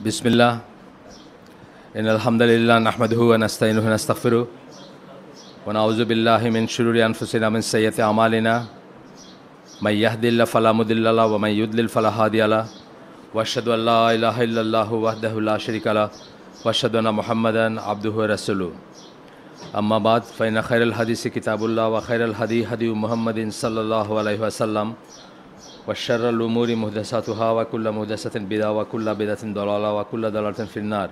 बिस्मिल्लाह इन्नल हम्दुलिल्लाह नहमदुहु व नस्तईनुहु व नस्तगफिरुहु व नऊज़ु बिल्लाहि मिन शुरूरि अनफुसिना मिन सय्यिआति अमालिना मय यहदिल्लाहु फला मुदिल्ल लहु व मय युद्लिल फला हादिय लहु व अशहदु अन ला इलाहा इल्लल्लाहु वहदहु ला शरीका लहु व अशहदु अन्ना मुहम्मदन अब्दुहु व रसूलुहु अम्मा बाद फ़इन्न खैरल हदीसि किताबुल्लाह व खैरल हदी हदी मुहम्मदिन सल्लल्लाहु अलैहि वसल्लम व शर्रल उमूरि मुहदसातुहा व कुल्लु मुहदसतिन बिदअह व कुल्लु बिदअतिन दलाला व कुल्लु दलालतिन फिन्नार।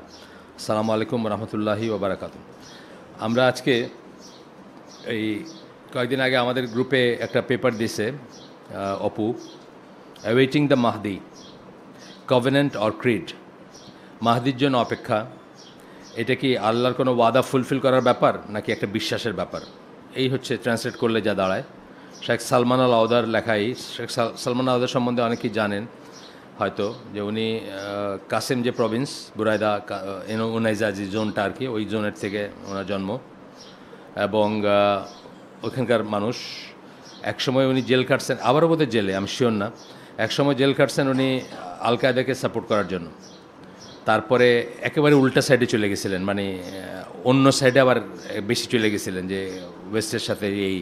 अस्सलामु आलैकुम व रहमतुल्लाहि व बाराकातुहू। আমরা আজকে এই কয়েকদিন আগে আমাদের গ্রুপে একটা পেপার দিছে Apu, awaiting the Mahdi, covenant or creed. মাহদির জন্য অপেক্ষা, এটা কি আল্লাহর কোনো ওয়াদা ফুলফিল করার ব্যাপার নাকি একটা বিশ্বাসের ব্যাপার? এই হচ্ছে ট্রান্সলেট করলে যা দাঁড়ায়। শেখ সালমান আল আওদার লেখাই। শেখ সালমান আল আওদার সম্বন্ধে অনেকেই জানেন হয়তো, যে উনি কাসেম যে প্রভিন্স বুরাইদা উনাইজা যে জোনটা আর কি, ওই জোনের থেকে ওনার জন্ম, এবং ওখানকার মানুষ। একসময় উনি জেল কাটছেন, আবারও বোধহয় জেলে, আমি শিওর না। একসময় জেল কাটছেন উনি আল কায়দাকে সাপোর্ট করার জন্য। তারপরে একেবারে উল্টা সাইডে চলে গেছিলেন, মানে অন্য সাইডে আবার বেশি চলে গেছিলেন, যে ওয়েস্টের সাথে এই।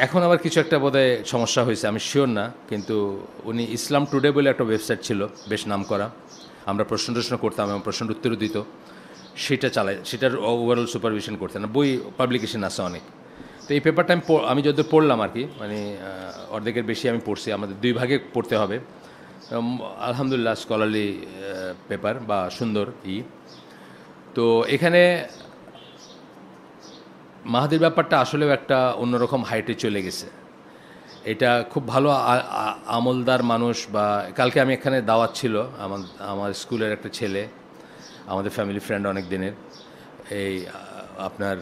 এখন আবার কিছু একটা বোধহয় সমস্যা হয়েছে, আমি শিওর না। কিন্তু উনি ইসলাম টুডে বলে একটা ওয়েবসাইট ছিল, বেশ নাম করা। আমরা প্রশ্ন করতাম এবং প্রশ্নের উত্তরও দিত, সেটা চালায়, সেটার ওভারঅল সুপারভিশন করতেন। বই পাবলিকেশন আছে অনেক। তো এই পেপারটা আমি যত পড়লাম আর কি, মানে অর্ধেকের বেশি আমি পড়ছি। আমাদের দুই ভাগে পড়তে হবে। আলহামদুলিল্লাহ স্কলারলি পেপার বা সুন্দর তো এখানে মাহদির ব্যাপারটা আসলেও একটা অন্যরকম হাইটে চলে গেছে। এটা খুব ভালো আমলদার মানুষ। বা কালকে আমি এখানে দাওয়াত ছিল, আমার স্কুলের একটা ছেলে, আমাদের ফ্যামিলি ফ্রেন্ড অনেক দিনের, এই আপনার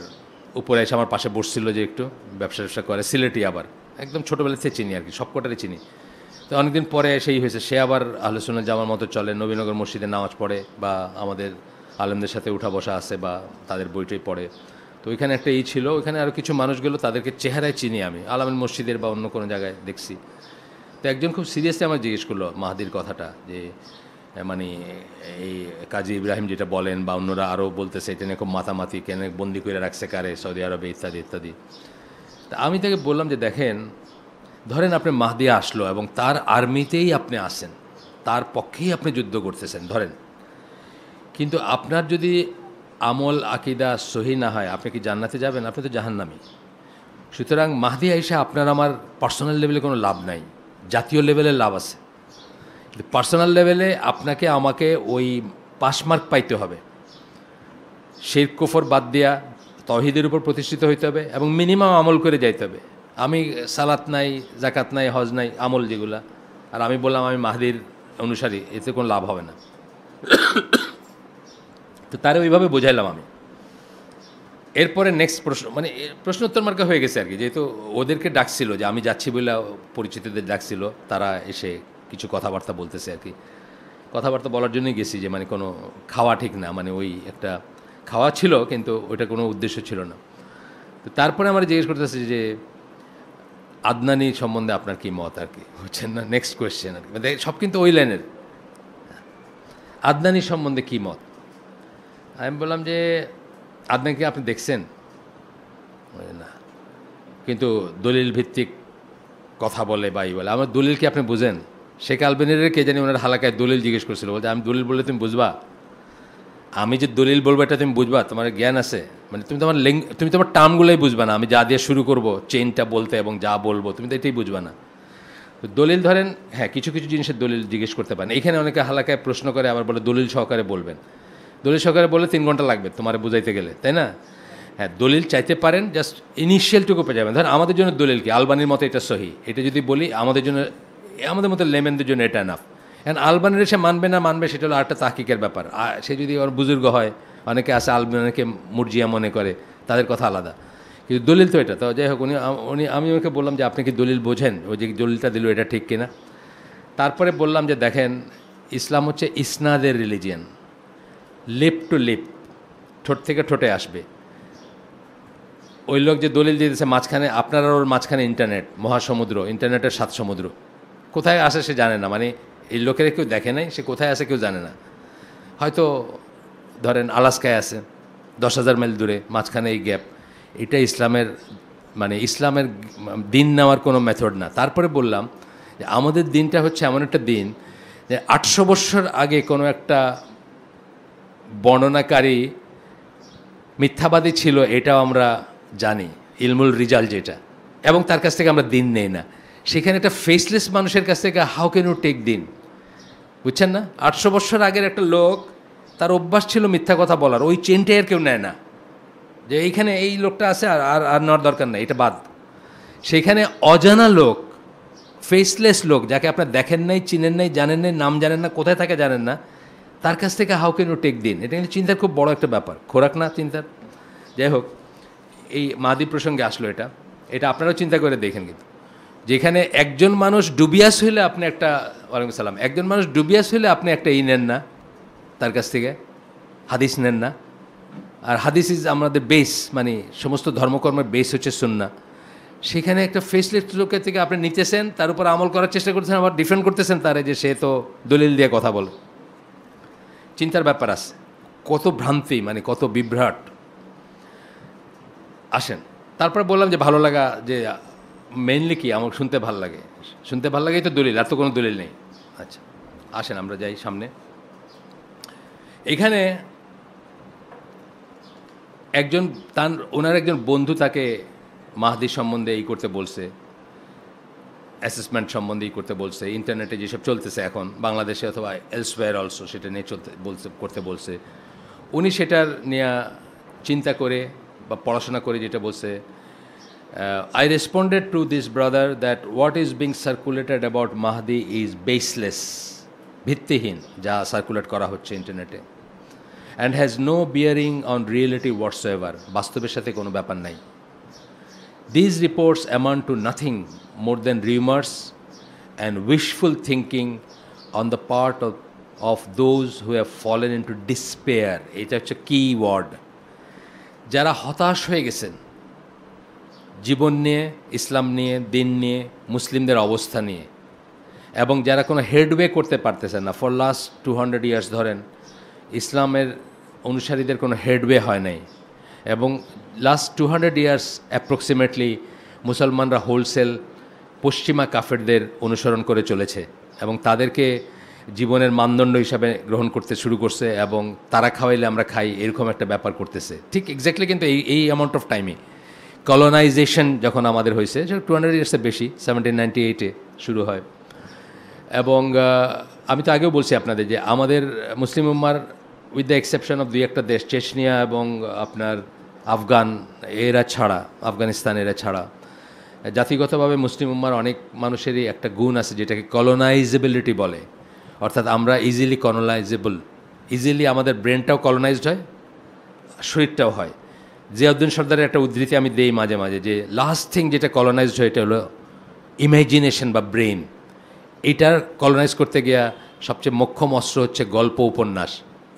উপরে এসে আমার পাশে বসছিল, যে একটু ব্যবসা করে, সিলেটি, আবার একদম ছোটোবেলা থেকে চিনি আর কি, সব কটারই চিনি। তো অনেকদিন পরে সেই হয়েছে, সে আবার আহলে সুন্নাত জামার মতো চলে, নবীনগর মসজিদে নামাজ পড়ে, বা আমাদের আলেমদের সাথে উঠা বসা আছে, বা তাদের বইটাই পড়ে। তো ওইখানে একটা ছিল, ওইখানে আরও কিছু মানুষগুলো, তাদেরকে চেহারায় চিনি আমি, আলামিন মসজিদের বা অন্য কোনো জায়গায় দেখছি। তো একজন খুব সিরিয়াসলি আমার জিজ্ঞেস করলো মাহদির কথাটা, যে মানে এই কাজী ইব্রাহিম যেটা বলেন, বা অন্যরা আরও বলতেছে, এটা নিয়ে খুব মাতামাতি, কেন বন্দি করে রাখছে কারে সৌদি আরবে, ইত্যাদি ইত্যাদি। তা আমি তাকে বললাম যে দেখেন, ধরেন আপনি মাহদি আসলো এবং তার আর্মিতেই আপনি আসেন, তার পক্ষেই আপনি যুদ্ধ করতেছেন ধরেন, কিন্তু আপনার যদি আমল আকিদা সহি না হয়, আপনি কি জান্নাতে যাবেন? আপনি তো জাহান্নামী। সুতরাং মাহদি আইসা আপনার আমার পার্সোনাল লেভেলে কোনো লাভ নাই, জাতীয় লেভেলের লাভ আছে। কিন্তু পার্সোনাল লেভেলে আপনাকে আমাকে ওই পাসমার্ক পাইতে হবে, শিরক কুফর বাদ দিয়া তাওহীদের উপর প্রতিষ্ঠিত হইতে হবে, এবং মিনিমাম আমল করে যাইতে হবে। আমি সালাত নাই, জাকাত নাই, হজ নাই, আমল যেগুলা, আর আমি বললাম আমি মাহদির অনুসারী, এতে কোনো লাভ হবে না। তো তারে ওইভাবে বোঝাইলাম আমি। এরপরে নেক্সট প্রশ্ন, মানে প্রশ্নোত্তর মার্কা হয়ে গেছে আর কি, যেহেতু ওদেরকে ডাকছিল, যে আমি যাচ্ছি বলে পরিচিতদের ডাকছিল, তারা এসে কিছু কথাবার্তা বলতেছে আর কি। কথাবার্তা বলার জন্যই গেছি, যে মানে কোনো খাওয়া ঠিক না, মানে ওই একটা খাওয়া ছিল, কিন্তু ওইটা কোনো উদ্দেশ্য ছিল না। তো তারপরে আমরা জিজ্ঞেস করতেছি যে আদনানি সম্বন্ধে আপনার কি মত আর কি, হচ্ছেন না নেক্সট কোয়েশ্চেন আর কি, মানে সব কিন্তু ওই লাইনের। আদনানি সম্বন্ধে কি মত? আমি বললাম যে আদনানিকে আপনি দেখছেন? না, কিন্তু দলিল ভিত্তিক কথা বলে বা বলে। আমার দলিল কি আপনি বুঝেন? শেখ আলবেনির কে জানি ওনার হালাকায় দলিল জিজ্ঞেস করছিল, বলতে আমি দলিল বললে তুমি বুঝবা? আমি যে দলিল বলবো এটা তুমি বুঝবা? তোমার জ্ঞান আছে? মানে তুমি তোমার টার্মগুলোই বুঝবা না। আমি যা দিয়ে শুরু করব চেইনটা বলতে এবং যা বলবো, তুমি তো এটাই বুঝবা না। তো দলিল ধরেন, হ্যাঁ, কিছু কিছু জিনিসের দলিল জিজ্ঞেস করতে পারেন। এখানে অনেকে হালাকায় প্রশ্ন করে, আবার বলে দলিল সহকারে বলবেন। দলিল সহকারে বললে 3 ঘন্টা লাগবে তোমার বুঝাইতে গেলে, তাই না? হ্যাঁ, দলিল চাইতে পারেন, জাস্ট ইনিশিয়ালটুকু পেয়ে যাবেন। ধরেন আমাদের জন্য দলিল কি, আলবানির মতো এটা সহি, এটা যদি বলি আমাদের জন্য, আমাদের মতো লেমেনদের জন্য এটা এনাফ। এখন আলবানির সে মানবে না মানবে, সেটা হলো আরেকটা তাহকিকের ব্যাপার। সে যদি ওর বুজুর্গ হয়, অনেকে আছে আলবানিকে মুরজিয়া মনে করে, তাদের কথা আলাদা। কিন্তু দলিল তো এটা। তো যাই হোক, আমি ওকে বললাম যে আপনি কি দলিল বোঝেন, ওই যে দলিলটা দিল এটা ঠিক কিনা। তারপরে বললাম যে দেখেন, ইসলাম হচ্ছে ইসনাদের রিলিজিয়ান, লিপ টু লিপ, ঠোঁট থেকে ঠোঁটে আসবে। ওই লোক যে দলিল দিয়ে দিয়েছে, মাঝখানে আপনার ওর মাঝখানে ইন্টারনেট, মহাসমুদ্র, ইন্টারনেটের 7 সমুদ্র, কোথায় আসে সে জানে না। মানে এই লোকেরা কেউ দেখে নাই, সে কোথায় আসে কেউ জানে না। হয়তো ধরেন আলাস্কায় আছে 10,000 মাইল দূরে, মাঝখানে এই গ্যাপ। এটা ইসলামের দিন নেওয়ার কোনো মেথড না। তারপরে বললাম যে আমাদের দিনটা হচ্ছে এমন একটা দিন যে 800 বৎসর আগে কোনো একটা বর্ণনাকারী মিথ্যাবাদী ছিল, এটাও আমরা জানি, ইলমুল রিজাল যেটা, এবং তার কাছ থেকে আমরা দিন নেই না। সেখানে একটা ফেসলেস মানুষের কাছ থেকে হাউ ক্যান ইউ টেক দিন, বুঝছেন না? 800 বৎসর আগের একটা লোক, তার অভ্যাস ছিল মিথ্যা কথা বলার, ওই চেনটাই আর কেউ নেয় না, যে এইখানে এই লোকটা আছে আর আর নেওয়ার দরকার নেই, এটা বাদ। সেখানে অজানা লোক, ফেসলেস লোক, যাকে আপনার দেখেন নাই, চিনেন নাই, জানেন নাই, নাম জানেন না, কোথায় থাকে জানেন না, তার কাছ থেকে হাউ ক্যান ইউ টেক দিন। এটা কিন্তু চিন্তার খুব বড় একটা ব্যাপার, খোরাক না চিন্তার। যাই হোক, এই মাদি প্রসঙ্গে আসলো এটা, এটা আপনারাও চিন্তা করে দেখেন। কিন্তু যেখানে একজন মানুষ ডুবিয়াস হইলে আপনি একটা, ওয়ালাইকুম সালাম, একজন মানুষ ডুবিয়াস হইলে আপনি একটা নেন না তার কাছ থেকে, হাদিস নেন না। আর হাদিস ইজ আমাদের বেস, মানে সমস্ত ধর্মকর্মের বেস হচ্ছে সুন্নাহ। সেখানে একটা ফেসলেস লোকের থেকে আপনি নিতেছেন, তার উপর আমল করার চেষ্টা করতেছেন, আবার ডিফেন্ড করতেছেন তারে যে সে তো দলিল দিয়ে কথা বলে। চিন্তার ব্যাপার আছে, কত ভ্রান্তি, মানে কত বিভ্রাট। আসেন, তারপরে বললাম যে ভালো লাগা, যে মেইনলি কি আমার শুনতে ভাল লাগে, শুনতে ভাল লাগেই তো দলিল, আর তো কোনো দলিল নেই। আচ্ছা, আসেন আমরা যাই সামনে। এখানে ওনার একজন বন্ধু তাকে মাহদি সম্বন্ধে এই করতে বলছে, অ্যাসেসমেন্ট সম্বন্ধে এই করতে বলছে, ইন্টারনেটে যেসব চলতেছে এখন বাংলাদেশে অথবা এলসওয়্যার অলসো, সেটা নিয়ে করতে বলছে। উনি সেটার নিয়ে চিন্তা করে বা পড়াশোনা করে যেটা বলছে, I responded to this brother that what is being circulated about Mahdi is baseless, ভিত্তিহীন যা সার্কুলেট করা হচ্ছে ইন্টারনেটে, and has no bearing on reality whatsoever, বাস্তবের সাথে কোনো ব্যাপার নাই। These reports amount to nothing more than rumors and wishful thinking on the part of those who have fallen into despair. এটা হচ্ছে কি ওয়ার্ড, যারা হতাশ হয়ে গেছেন জীবন নিয়ে, ইসলাম নিয়ে, দিন নিয়ে, মুসলিমদের অবস্থা নিয়ে, এবং যারা কোনো হেডওয়ে করতে পারতেছেন না। ফর লাস্ট 200 ইয়ার্স ধরেন ইসলামের অনুসারীদের কোনো হেডওয়ে হয় নাই, এবং লাস্ট 200 ইয়ার্স অ্যাপ্রক্সিমেটলি মুসলমানরা হোলসেল পশ্চিমা কাফেরদের অনুসরণ করে চলেছে, এবং তাদেরকে জীবনের মানদণ্ড হিসাবে গ্রহণ করতে শুরু করছে, এবং তারা খাওয়াইলে আমরা খাই, এরকম একটা ব্যাপার করতেছে। ঠিক এক্স্যাক্টলি, কিন্তু এই অ্যামাউন্ট অফ টাইমে কলোনাইজেশন যখন আমাদের হয়েছে, সেটা 200 ইয়ার্সের বেশি, 1798-এ শুরু হয়। এবং আমি তো আগেও বলছি আপনাদের যে আমাদের মুসলিম উম্মার, উইথ দ্য এক্সেপশন অফ দুই একটা দেশ, চেচনিয়া এবং আপনার আফগানিস্তান এরা ছাড়া, জাতিগতভাবে মুসলিম উম্মার অনেক মানুষেরই একটা গুণ আছে যেটাকে কলোনাইজেবিলিটি বলে। অর্থাৎ আমরা ইজিলি কলোনাইজেবল, ইজিলি আমাদের ব্রেনটাও কলোনাইজড হয়, শরীরটাও হয়। জিয়াউদ্দিন সর্দারের একটা উদ্ধৃতি আমি দেই মাঝে মাঝে, যে লাস্ট থিং যেটা কলোনাইজড হয় এটা হলো ইমাজিনেশন বা ব্রেন। এইটার কলোনাইজ করতে গিয়া সবচেয়ে মোক্ষম অস্ত্র হচ্ছে গল্প, উপন্যাস।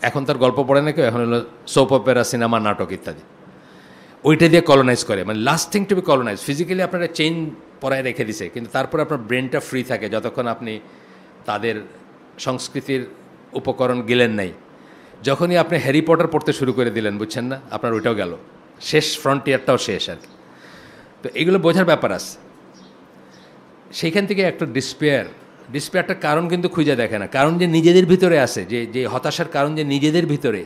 এখন তার গল্প পড়ে না কেউ, এখন হলো সোপ অপেরা, সিনেমা, নাটক ইত্যাদি। ওইটা দিয়ে কলোনাইজ করে, মানে last thing to be colonize. Physically আপনারা চেইন পরায় রেখে দিছে, কিন্তু তারপরে আপনার ব্রেনটা ফ্রি থাকে যতক্ষণ আপনি তাদের সংস্কৃতির উপকরণ গেলেন নাই। যখনই আপনি হ্যারি পটার পড়তে শুরু করে দিলেন, বুঝছেন না, আপনার ওইটাও গেল, শেষ, ফ্রন্টিয়ারটাও শেষ আর কি। তো এগুলো বোঝার ব্যাপার আছে। সেইখান থেকে একটা ডিসপেয়ারটার কারণ কিন্তু খুঁজে দেখে না, কারণ যে নিজেদের ভিতরে আছে, যে হতাশার কারণ যে নিজেদের ভিতরে,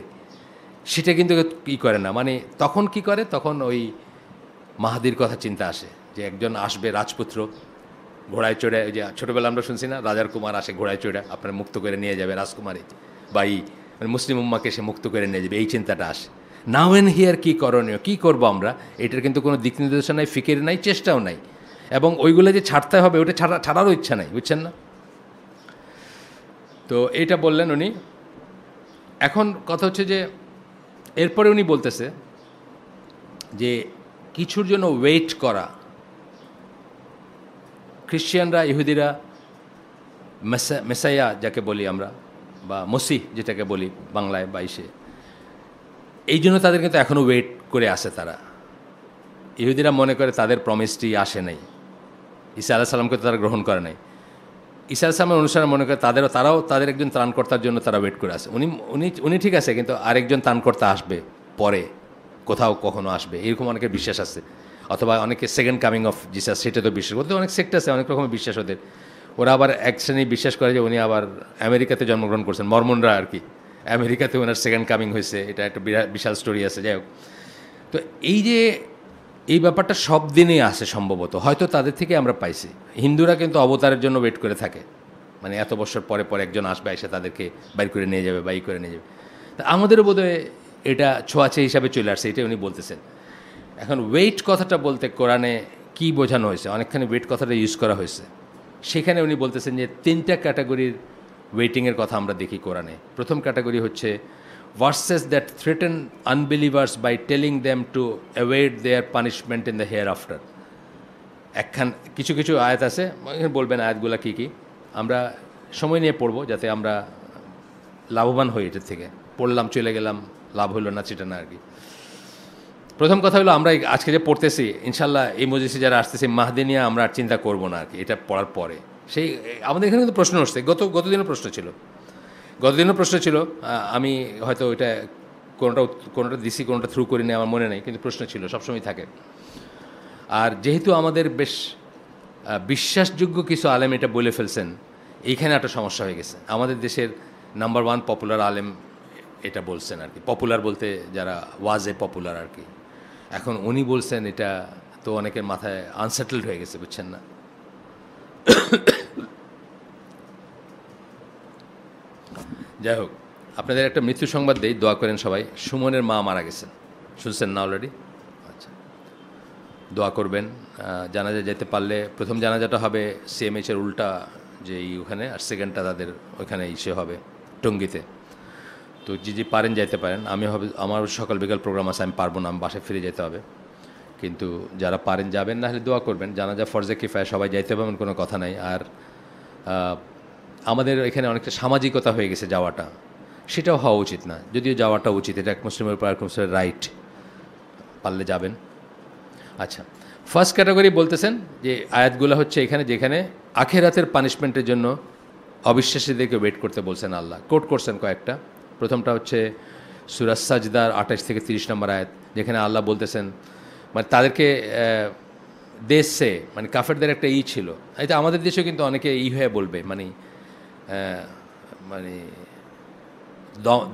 সেটা কিন্তু কী করে না। মানে তখন কি করে, তখন ওই মাহাদির কথা চিন্তা আসে, যে একজন আসবে রাজপুত্র ঘোড়ায় চড়ে, ওই যে ছোটোবেলা আমরা শুনছি না, রাজার কুমার আসে ঘোড়ায় চড়ে, আপনার মুক্ত করে নিয়ে যাবে রাজকুমারী, বা মানে মুসলিম উম্মাকে সে মুক্ত করে নিয়ে যাবে, এই চিন্তাটা আসে। নাও এন্ড হিয়ার কী করণীয়, কী করবো আমরা, এটার কিন্তু কোনো দিক নির্দেশনা নাই, ফিকির নাই, চেষ্টাও নাই, এবং ওইগুলো যে ছাড়তে হবে ওটা ছাড়ারও ইচ্ছা নাই, বুঝছেন না। তো এইটা বললেন উনি। এখন কথা হচ্ছে যে এরপরে উনি বলতেছে যে কিছুর জন্য ওয়েট করা। খ্রিশ্চিয়ানরা, ইহুদিরা মেসাইয়া যাকে বলি আমরা, বা মসিহ যেটাকে বলি বাংলায় 22-এ, এই জন্য তাদের কিন্তু এখনও ওয়েট করে আসে তারা। ইহুদিরা মনে করে তাদের প্রমিসটি আসে নাই, ঈসা আলাইহিস সালামকে তারা গ্রহণ করে নাই। ঈসা আলাইহিসসালামের অনুসারে মনে করে তারাও তাদের একজন ত্রাণকর্তার জন্য তারা ওয়েট করে আছে। উনি উনি উনি ঠিক আছে, কিন্তু আরেকজন ত্রাণকর্তা আসবে পরে, কোথাও কখনো আসবে, এরকম অনেকের বিশ্বাস আছে। অথবা অনেকে সেকেন্ড কামিং অফ জিসাস, সেটা তো বিশ্বাস করতে অনেক সেক্ট আছে, অনেক রকমের বিশ্বাস ওদের। ওরা আবার এক শ্রেণী বিশ্বাস করে যে উনি আবার আমেরিকাতে জন্মগ্রহণ করছেন, মরমনরা আর কি, আমেরিকাতে ওনার সেকেন্ড কামিং হয়েছে, এটা একটা বিশাল স্টোরি আছে। যাই হোক, তো এই ব্যাপারটা সব দিনেই আসে সম্ভবত, হয়তো তাদের থেকে আমরা পাইছি। হিন্দুরা কিন্তু অবতারের জন্য ওয়েট করে থাকে, মানে এত বছর পরে পরে একজন আসবে, এসে তাদেরকে বাইর করে নিয়ে যাবে, বাইর করে নিয়ে যাবে। তা আমাদেরও বোধহয় এটা ছোঁয়াচে হিসাবে চলে আসছে, এটাই উনি বলতেছেন। এখন ওয়েট কথাটা বলতে কোরআনে কি বোঝানো হয়েছে, অনেকখানি ওয়েট কথাটা ইউজ করা হয়েছে। সেখানে উনি বলতেছেন যে 3টা ক্যাটাগরির ওয়েটিংয়ের কথা আমরা দেখি কোরআনে। প্রথম ক্যাটাগরি হচ্ছে verses that threaten unbelievers by telling them to await their punishment in the hereafter. কিছু কিছু আয়াত আছে, বলবেন আয়াতগুলো কী কী, আমরা সময় নিয়ে পড়বো যাতে আমরা লাভবান হই এটার থেকে। পড়লাম চলে গেলাম, লাভ হলো না সেটা না আর কি। প্রথম কথা হলো, আমরা আজকে যে পড়তেছি ইনশাল্লাহ এই মজলিসে যারা আসতেছি মাহদি নিয়ে আমরা আর চিন্তা করবো না আর কি, এটা পড়ার পরে। আমাদের এখানে কিন্তু প্রশ্ন উঠছে, গতদিনও প্রশ্ন ছিল। আমি হয়তো ওইটা কোনোটা দিছি, কোনোটা থ্রু করি না, আমার মনে নেই, কিন্তু প্রশ্ন ছিল, সবসময় থাকে। আর যেহেতু আমাদের বেশ বিশ্বাসযোগ্য কিছু আলেম এটা বলে ফেলছেন, এইখানে একটা সমস্যা হয়ে গেছে। আমাদের দেশের নাম্বার 1 পপুলার আলেম এটা বলছেন আর কি, পপুলার বলতে যারা ওয়াজে পপুলার আর কি। এখন উনি বলছেন, এটা তো অনেকের মাথায় আনসেটেলড হয়ে গেছে, বুঝছেন না। যাই হোক, আপনাদের একটা মৃত্যু সংবাদ দেই, দোয়া করেন সবাই। সুমনের মা মারা গেছেন, শুনছেন না অলরেডি? আচ্ছা, দোয়া করবেন। জানাজা যেতে পারলে প্রথম জানাজাটা হবে সিএমএইচের উল্টা যে ওখানে, আর সেকেন্ডটা তাদের ওইখানে হবে টঙ্গিতে। তো যে পারেন যাইতে পারেন। আমার সকাল বিকাল প্রোগ্রাম আছে, আমি পারবো না, আমি বাসায় ফিরে যেতে হবে। কিন্তু যারা পারেন যাবেন, না হলে দোয়া করবেন। জানাজা ফরজে কিফায়া, সবাই যাইতে পারবেন, কোনো কথা নাই। আর আমাদের এখানে অনেকটা সামাজিকতা হয়ে গেছে যাওয়াটা, সেটাও হওয়া উচিত না, যদিও যাওয়াটা উচিত, এটা এক মুসলিমের উপর এক মুসলিমের রাইট, পারলে যাবেন। আচ্ছা, ফার্স্ট ক্যাটাগরি বলতেছেন যে আয়াতগুলো হচ্ছে এখানে, যেখানে আখেরাতের পানিশমেন্টের জন্য অবিশ্বাসীদেরকে ওয়েট করতে বলছেন আল্লাহ। কোট করছেন কয়েকটা। প্রথমটা হচ্ছে সূরা সাজদার 28 থেকে 30 নম্বর আয়াত, যেখানে আল্লাহ বলতেছেন, মানে তাদেরকে দেশে, মানে কাফেরদের একটা ছিল, এটা আমাদের দেশেও কিন্তু অনেকে হয়ে বলবে, মানে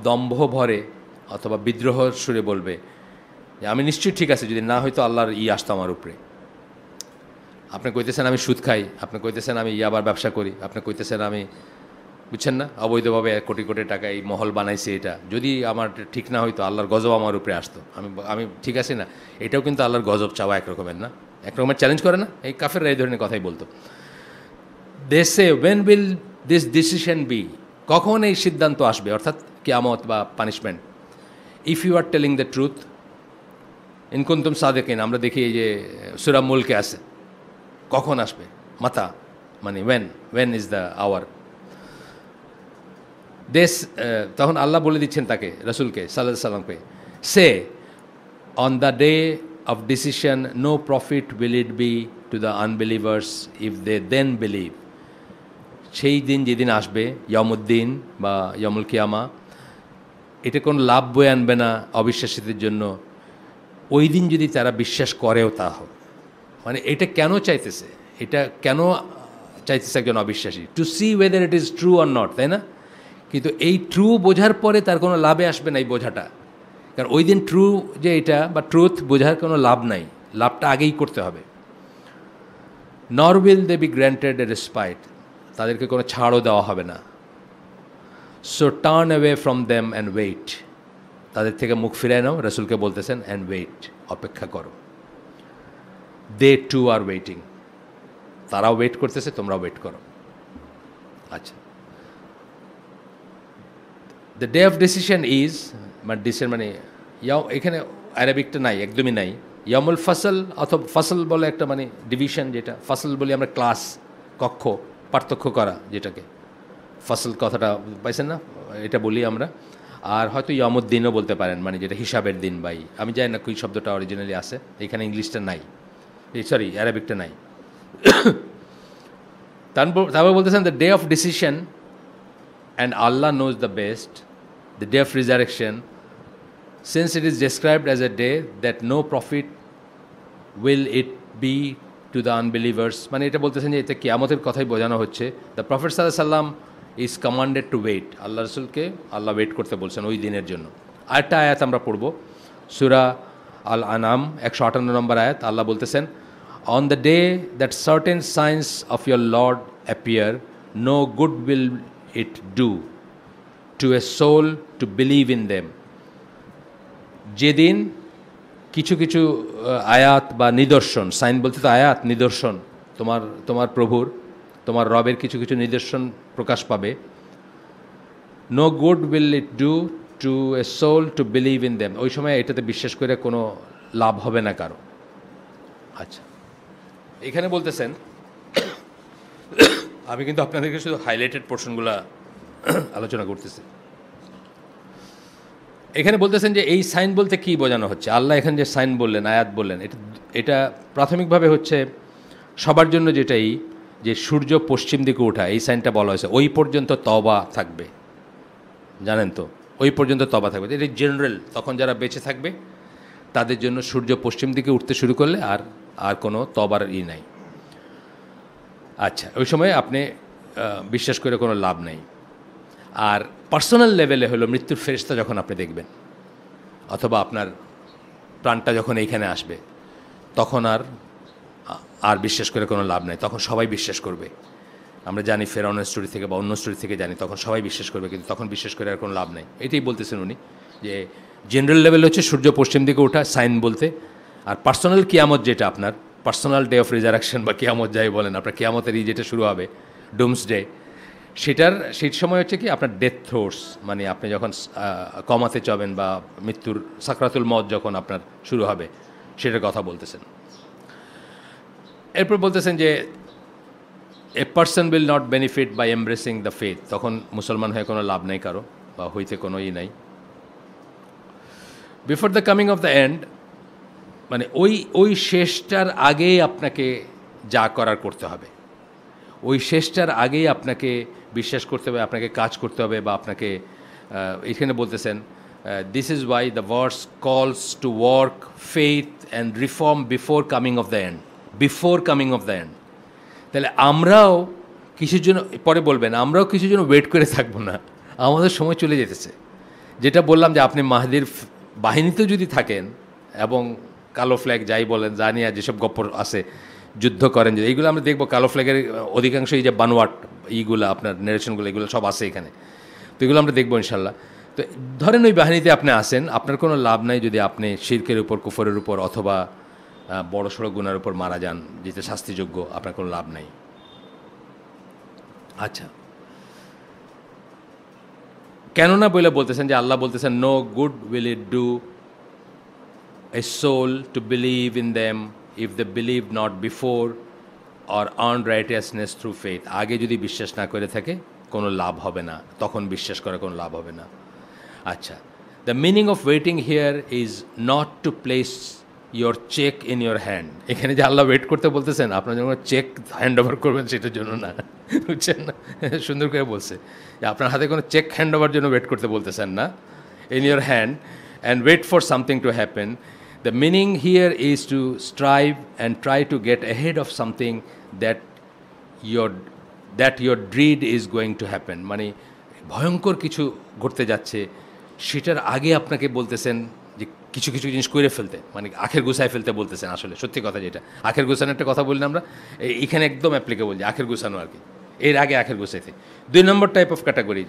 দম্ভ ভরে অথবা বিদ্রোহ সুরে বলবে যে আমি নিশ্চয়ই ঠিক আছে, যদি না হয়তো আল্লাহর আসতো আমার উপরে। আপনি কইতেছেন আমি সুদ খাই, আপনি কইতেছেন আমি ইয়াবার ব্যবসা করি, আপনি কইতেছেন আমি, বুঝছেন না, অবৈধভাবে কোটি কোটি টাকা এই মহল বানাইছে, এটা যদি আমার ঠিক না হইতো আল্লাহর গজব আমার উপরে আসতো, আমি ঠিক আছে না। এটাও কিন্তু আল্লাহর গজব চাওয়া একরকমের না, একরকমের চ্যালেঞ্জ করে না, এই কাফেররা এই ধরনের কথাই বলতো। They say when will this decision be, কখন এই সিদ্ধান্ত আসবে, অর্থাৎ কিয়ামত বা punishment. If you are telling the truth ইন কুনতুম সাদিকিন, আমরা দেখি এই যে সূরা মুলকে আছে, কখন আসবে, মাতা মানে ওয়েন ইজ দ্য আওয়ার। তখন আল্লাহ বলে দিচ্ছেন তাকে, রাসূলকে সাল্লাল্লাহু আলাইহি সাল্লামকে, say on the day of decision no profit will it be to the unbelievers if they then believe. সেই দিন যেদিন আসবে, ইয়ামুদ্দিন বা ইয়ামুল কিয়ামা, এটা কোনো লাভ বয়ে আনবে না অবিশ্বাসীদের জন্য, ওই দিন যদি তারা বিশ্বাস করেও তা হোক। মানে এটা কেন চাইতেছে, একজন অবিশ্বাসী, to see whether it is true or not, তাই না? কিন্তু এই ট্রু বোঝার পরে তার কোনো লাভে আসবে না এই বোঝাটা, কারণ ওই দিন ট্রু যে এটা বা ট্রুথ বোঝার কোনো লাভ নাই, লাভটা আগেই করতে হবে। Nor will they be granted a respite, তাদেরকে কোনো ছাড়ও দেওয়া হবে না। So turn away from them and wait, তাদের থেকে মুখ ফিরায় নাও, রাসূলকে বলতেছেন, অ্যান্ড ওয়েট, অপেক্ষা করো। দে টু আর ওয়েটিং, তারাও ওয়েট করতেছে, তোমরাও ওয়েট করো। আচ্ছা, the day of decision is, মানে ডিসিশন মানে এখানে অ্যারাবিকটা নাই, একদমই নাই। ইয়ামুল ফসল, অথবা ফসল বলে একটা মানে ডিভিশন, যেটা ফসল বলি আমরা, ক্লাস, কক্ষ, পার্থক্য করা, যেটাকে ফসল কথাটা পাইছেন না, এটা বলি আমরা। আর হয়তো ইয়ামুদ্দিনও বলতে পারেন, মানে যেটা হিসাবের দিন, বাই আমি জানি না কী শব্দটা অরিজিনালি আছে, এখানে ইংলিশটা নাই, সরি অ্যারাবিকটা নাই। তারপর বলতেছেন the day of decision and Allah knows the best, the day of resurrection, since it is described as a day that no profit will it be to the unbelievers. মানে এটা বলতেছেন যে এতে কিয়ামতের কথাই বোঝানো হচ্ছে। দ্য প্রফেট সাল্লাল্লাহু আলাইহি সাল্লাম ইজ কমান্ডেড টু ওয়েট, আল্লাহ রসুলকে আল্লাহ ওয়েট করতে বলছেন ওই দিনের জন্য। আরেকটা আয়াত আমরা পড়ব, সূরা আল আনাম 158 নম্বর আয়াত। আল্লাহ বলতেছেন, on the day that certain signs of your lord appear, no good will it do to a soul to believe in them. যেদিন কিছু কিছু আয়াত বা নিদর্শন, সাইন বলতে তো আয়াত, নিদর্শন, তোমার প্রভুর, তোমার রবের কিছু কিছু নিদর্শন প্রকাশ পাবে, no good will it do to a soul to believe in them. ওই সময় এটাতে বিশ্বাস করে কোনো লাভ হবে না কারো। আচ্ছা, এখানে বলতেছেন, আমি কিন্তু আপনাদেরকে শুধু হাইলাইটেড পোর্শনগুলো আলোচনা করতেছি। এখানে বলতেছেন যে এই সাইন বলতে কী বোঝানো হচ্ছে। আল্লাহ এখানে যে সাইন বললেন, আয়াত বললেন, এটা প্রাথমিকভাবে হচ্ছে সবার জন্য যেটাই, যে সূর্য পশ্চিম দিকে ওঠা, এই সাইনটা বলা হয়েছে। ওই পর্যন্ত তওবা থাকবে, জানেন তো, ওই পর্যন্ত তওবা থাকবে। এটা জেনারেল, তখন যারা বেঁচে থাকবে তাদের জন্য সূর্য পশ্চিম দিকে উঠতে শুরু করলে আর কোনো তওবার নাই। আচ্ছা, ওই সময় আপনি বিশ্বাস করে কোনো লাভ নেই। আর পার্সোনাল লেভেলে হলো মৃত্যুর ফেরেশতা যখন আপনি দেখবেন, অথবা আপনার প্রাণটা যখন এইখানে আসবে, তখন আর বিশ্বাস করে কোনো লাভ নেই। তখন সবাই বিশ্বাস করবে। আমরা জানি ফেরাউনের স্টোরি থেকে বা অন্য স্টোরি থেকে জানি, তখন সবাই বিশ্বাস করবে, কিন্তু তখন বিশ্বাস করে আর কোনো লাভ নেই। এটাই বলতেছেন উনি, যে জেনারেল লেভেল হচ্ছে সূর্য পশ্চিম দিকে ওঠা, সাইন বলতে। আর পার্সোনাল কিয়ামত, যেটা আপনার পার্সোনাল ডে অফ রিজারেকশন বা কিয়ামত যাই বলেন, আপনার কিয়ামতের যেটা শুরু হবে, ডুমস ডে, সেই সময় হচ্ছে কি আপনার ডেথ থ্রোস, মানে আপনি যখন কমাতে চাবেন বা মৃত্যুর সাকরাতুল মওত যখন আপনার শুরু হবে, সেটার কথা বলতেছেন। এরপর বলতেছেন যে a person will not benefit by embracing the faith, তখন মুসলমান হয়ে কোনো লাভ নেই কারো, বা হইতে কোনো নাই। Before the coming of the and, মানে ওই শেষটার আগেই আপনাকে যা করার করতে হবে, ওই শেষটার আগেই আপনাকে বিশ্বাস করতে হবে, আপনাকে কাজ করতে হবে, বা আপনাকে এখানে বলতেছেন, this is why the verse calls to work faith and reform before coming of the end, before coming of the end. তাহলে আমরাও কিছুর জন্য, পরে বলবেন, আমরাও কিছুর জন্য ওয়েট করে থাকবো না, আমাদের সময় চলে যেতেছে। যেটা বললাম যে আপনি মাহদির বাহিনীতেও যদি থাকেন এবং কালো ফ্ল্যাগ যাই বলেন, যা নিয়ে যেসব গপ্প আছে, যুদ্ধ করেন, যে এইগুলো আমরা দেখবো, কালো ফ্ল্যাগের অধিকাংশ এই যে বানোয়াট এইগুলো আপনার নেরেশনগুলো, এগুলো সব আছে এখানে, তো এগুলো আমরা দেখবো ইনশাল্লাহ। তো ধরেন ওই বাহিনীতে আপনি আসেন, আপনার কোনো লাভ নাই যদি আপনি শিরকের উপর, কুফরের উপর, অথবা বড় সড়ো গুনার উপর মারা যান, যেটা শাস্তিযোগ্য, আপনার কোনো লাভ নাই। আচ্ছা, কেননা বলে বলতেছেন যে আল্লাহ বলতেছেন, no good will it do a soul to believe in them if they believe not before or earn righteousness through faith. আগে যদি বিশ্বাস না করে থাকে কোনো লাভ হবে না, তখন বিশ্বাস করে কোনো লাভ হবে না। আচ্ছা, the meaning of waiting here is not to place your cheque in your hand. এখানে যে আল্লাহ ওয়েট করতে বলতেছেন, আপনার যখন চেক হ্যান্ড ওভার করবেন সেটার জন্য না, বুঝছেন না? সুন্দর করে বলছে যে আপনার হাতে কোনো চেক হ্যান্ড ওভার জন্য ওয়েট করতে বলতেছেন না, in your hand, and wait for something to happen. The meaning here is to strive and try to get ahead of something that your dread is going to happen. মানে ভয়ঙ্কর কিছু ঘটতে যাচ্ছে, সেটার আগে আপনাকে বলতেছেন যে কিছু কিছু জিনিস করে ফেলতে, মানে আখের গুছায় ফেলতে বলতেছেন। আসলে সত্যি কথা যেটা, আখের গুছানোর একটা কথা বললাম আমরা, এখানে একদম অ্যাপ্লিকেবল, যে আখের গুছানো আর কি, এর আগে আখের গুছাইতে। 2 নম্বর টাইপ অফ ক্যাটাগরি,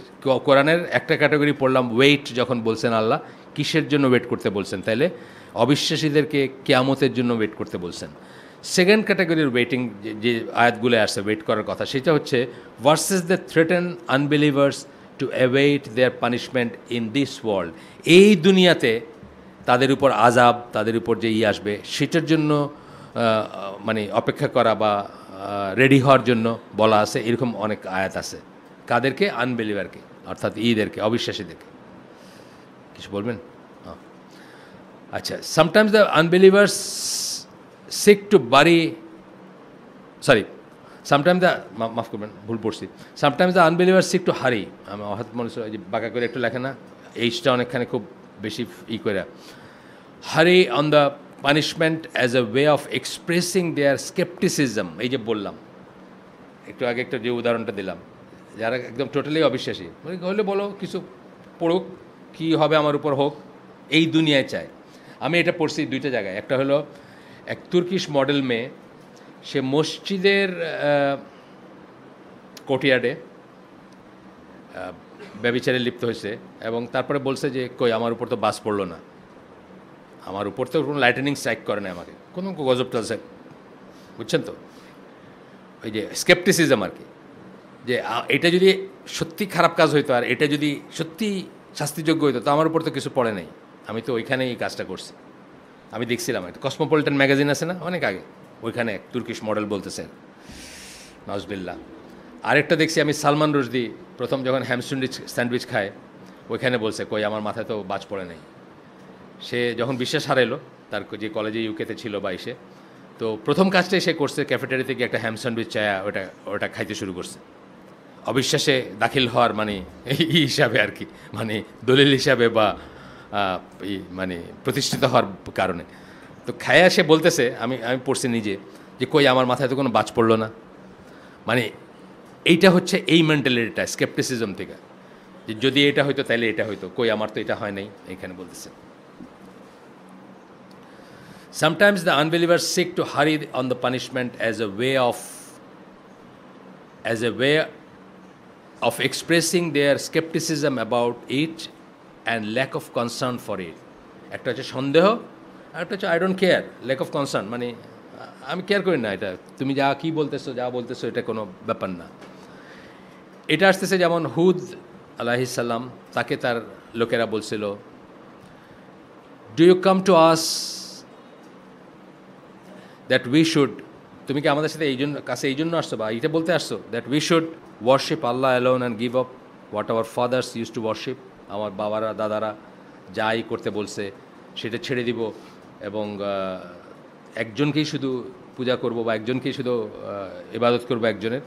কোরআনের একটা ক্যাটাগরি পড়লাম, ওয়েট যখন বলছেন আল্লাহ কিসের জন্য ওয়েট করতে বলছেন, তাইলে অবিশ্বাসীদেরকে কিয়ামতের জন্য ওয়েট করতে বলছেন। সেকেন্ড ক্যাটাগরির ওয়েটিং যে আয়াতগুলো আসছে ওয়েট করার কথা, সেটা হচ্ছে verses the threaten unbelievers to await their punishment in this world. এই দুনিয়াতে তাদের উপর আযাব, তাদের উপর যে আসবে সেটার জন্য মানে অপেক্ষা করা বা রেডি হওয়ার জন্য বলা আছে। এরকম অনেক আয়াত আছে। কাদেরকে? আনবিলিভারকে, অর্থাৎ ঈদেরকে, অবিশ্বাসীদেরকে। কিছু বলবেন? আচ্ছা, sometimes the unbelievers sometimes the মাফ করবেন ভুল পড়ছি, sometimes the unbeliever seek to hurry, আমি হঠাৎ মনে হচ্ছে যে বাঁকা করে একটু লেখে না, এইচটা অনেকখানি খুব বেশি করে, hurry on the punishment as a way of expressing their scepticism. এই যে বললাম একটু আগে একটা যে উদাহরণটা দিলাম, যারা একদম টোটালি অবিশ্বাসী, হলে বলো কিছু পড়ুক, কী হবে আমার উপর হোক, এই দুনিয়ায় চায়। আমি এটা পড়ছি দুইটা জায়গায়, একটা হলো এক তুর্কিশ মডেল মেয়ে, সে মসজিদের কোর্টইয়ার্ডে ব্যভিচারে লিপ্ত হয়েছে এবং তারপরে বলছে যে কই আমার উপর তো বাস পড়লো না, আমার উপর তো কোনো লাইটেনিং স্ট্রাইক করে না, আমাকে কোনো গজব চলছে, বুঝছেন তো, ওই যে স্কেপটিসিজম আর কি, যে এটা যদি সত্যি খারাপ কাজ হইতো আর এটা যদি সত্যি শাস্তিযোগ্য হইতো তো আমার উপর তো কিছু পড়ে নাই, আমি তো ওইখানেই এই কাজটা করছি। আমি দেখছিলাম একটা কসমোপলিটন ম্যাগাজিন আছে না অনেক আগে, ওইখানে এক তুর্কিশ মডেল বলতেছেন নাউজবিল্লাহ। আরেকটা দেখছি আমি সালমান রুশদি প্রথম যখন হ্যাম স্যান্ডউইচ খায় ওইখানে বলছে কই আমার মাথায় তো বাজ পড়ে নাই। সে যখন বিশ্বাস হারাইলো তার যে কলেজে ইউকেতে ছিল বা এসে, তো প্রথম কাজটাই সে করছে ক্যাফেটেরিয়াতে গিয়ে একটা হ্যাম স্যান্ডউইচ চায়া ওটা খাইতে শুরু করছে, অবিশ্বাসে দাখিল হওয়ার মানে এই হিসাবে আর কি, মানে দলিল হিসাবে বা মানে প্রতিষ্ঠিত হওয়ার কারণে। তো খায়া সে বলতেছে, আমি পড়ছি নিজে, যে কই আমার মাথায় তো কোনো বাজ পড়লো না, মানে এইটা হচ্ছে এই মেন্টালিটিটা স্কেপটিসিজম থেকে, যে যদি এটা হইতো তাহলে এটা হইতো, কই আমার তো এটা হয় নাই, এইখানে বলতেছে। Sometimes the unbelievers seek to hurry on the punishment as a way of expressing their skepticism about it and lack of concern for it. একটা হচ্ছে সন্দেহ আর একটা হচ্ছে I don't care, lack of concern, মানে আমি কেয়ার করি না, এটা তুমি যা কী বলতেছো যা বলতেছো এটা কোনো ব্যাপার না। এটা আসতেছে যেমন হুদ আলাইহিস সালাম, তাকে তার লোকেরা বলছিল, do you come to us that we should, তুমি কি আমাদের সাথে কাছে এই জন্য আসছো বা এটা বলতে আসছো, that we should worship Allah alone and give up what hour father's use to worship, আমার বাবারা দাদারা যাই করতে বলছে সেটা ছেড়ে দিব এবং একজনকেই শুধু পূজা করব বা একজনকেই শুধু ইবাদত করবো একজনের।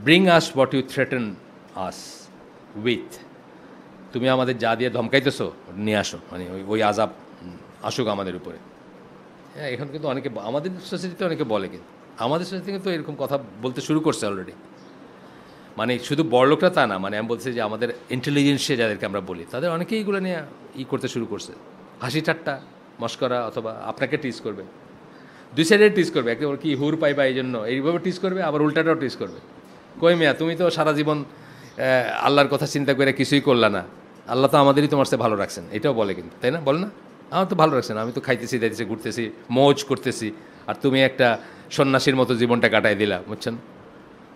Bring us what you threaten us with, তুমি আমাদের যা দিয়ে ধমকাইতেছো নিয়ে আসো, মানে ওই আজাব আসুক আমাদের উপরে। হ্যাঁ, এখন কিন্তু অনেকে আমাদের সোসাইটিতে অনেকে বলে, কিন্তু আমাদের সোসাইটি কিন্তু এরকম কথা বলতে শুরু করছে অলরেডি, মানে শুধু বড়লোকরা তা না, মানে আমি বলছি যে আমাদের ইন্টেলিজেন্সে যাদেরকে আমরা বলি তাদের অনেকেই এইগুলো নিয়ে করতে শুরু করছে, হাসি ঠাট্টা মস্করা, অথবা আপনাকে টিজ করবে, দুই সাইডে টিজ করবে, একেবারে কি হুর পাইবা এই জন্য এইভাবে টিজ করবে, আবার উল্টাটাও টিজ করবে, কই মিয়া তুমি তো সারা জীবন আল্লাহর কথা চিন্তা করে কিছুই করলা না, আল্লাহ তো আমাদেরই তোমার সাথে ভালো রাখছেন, এটাও বলে কিন্তু, তাই না, বলে না, আমার তো ভালো রাখছেন, আমি তো খাইতেছি দাইতেছি ঘুরতেছি মৌজ করতেছি, আর তুমি একটা সন্ন্যাসীর মতো জীবনটা কাটাই দিলা, বুঝছেন,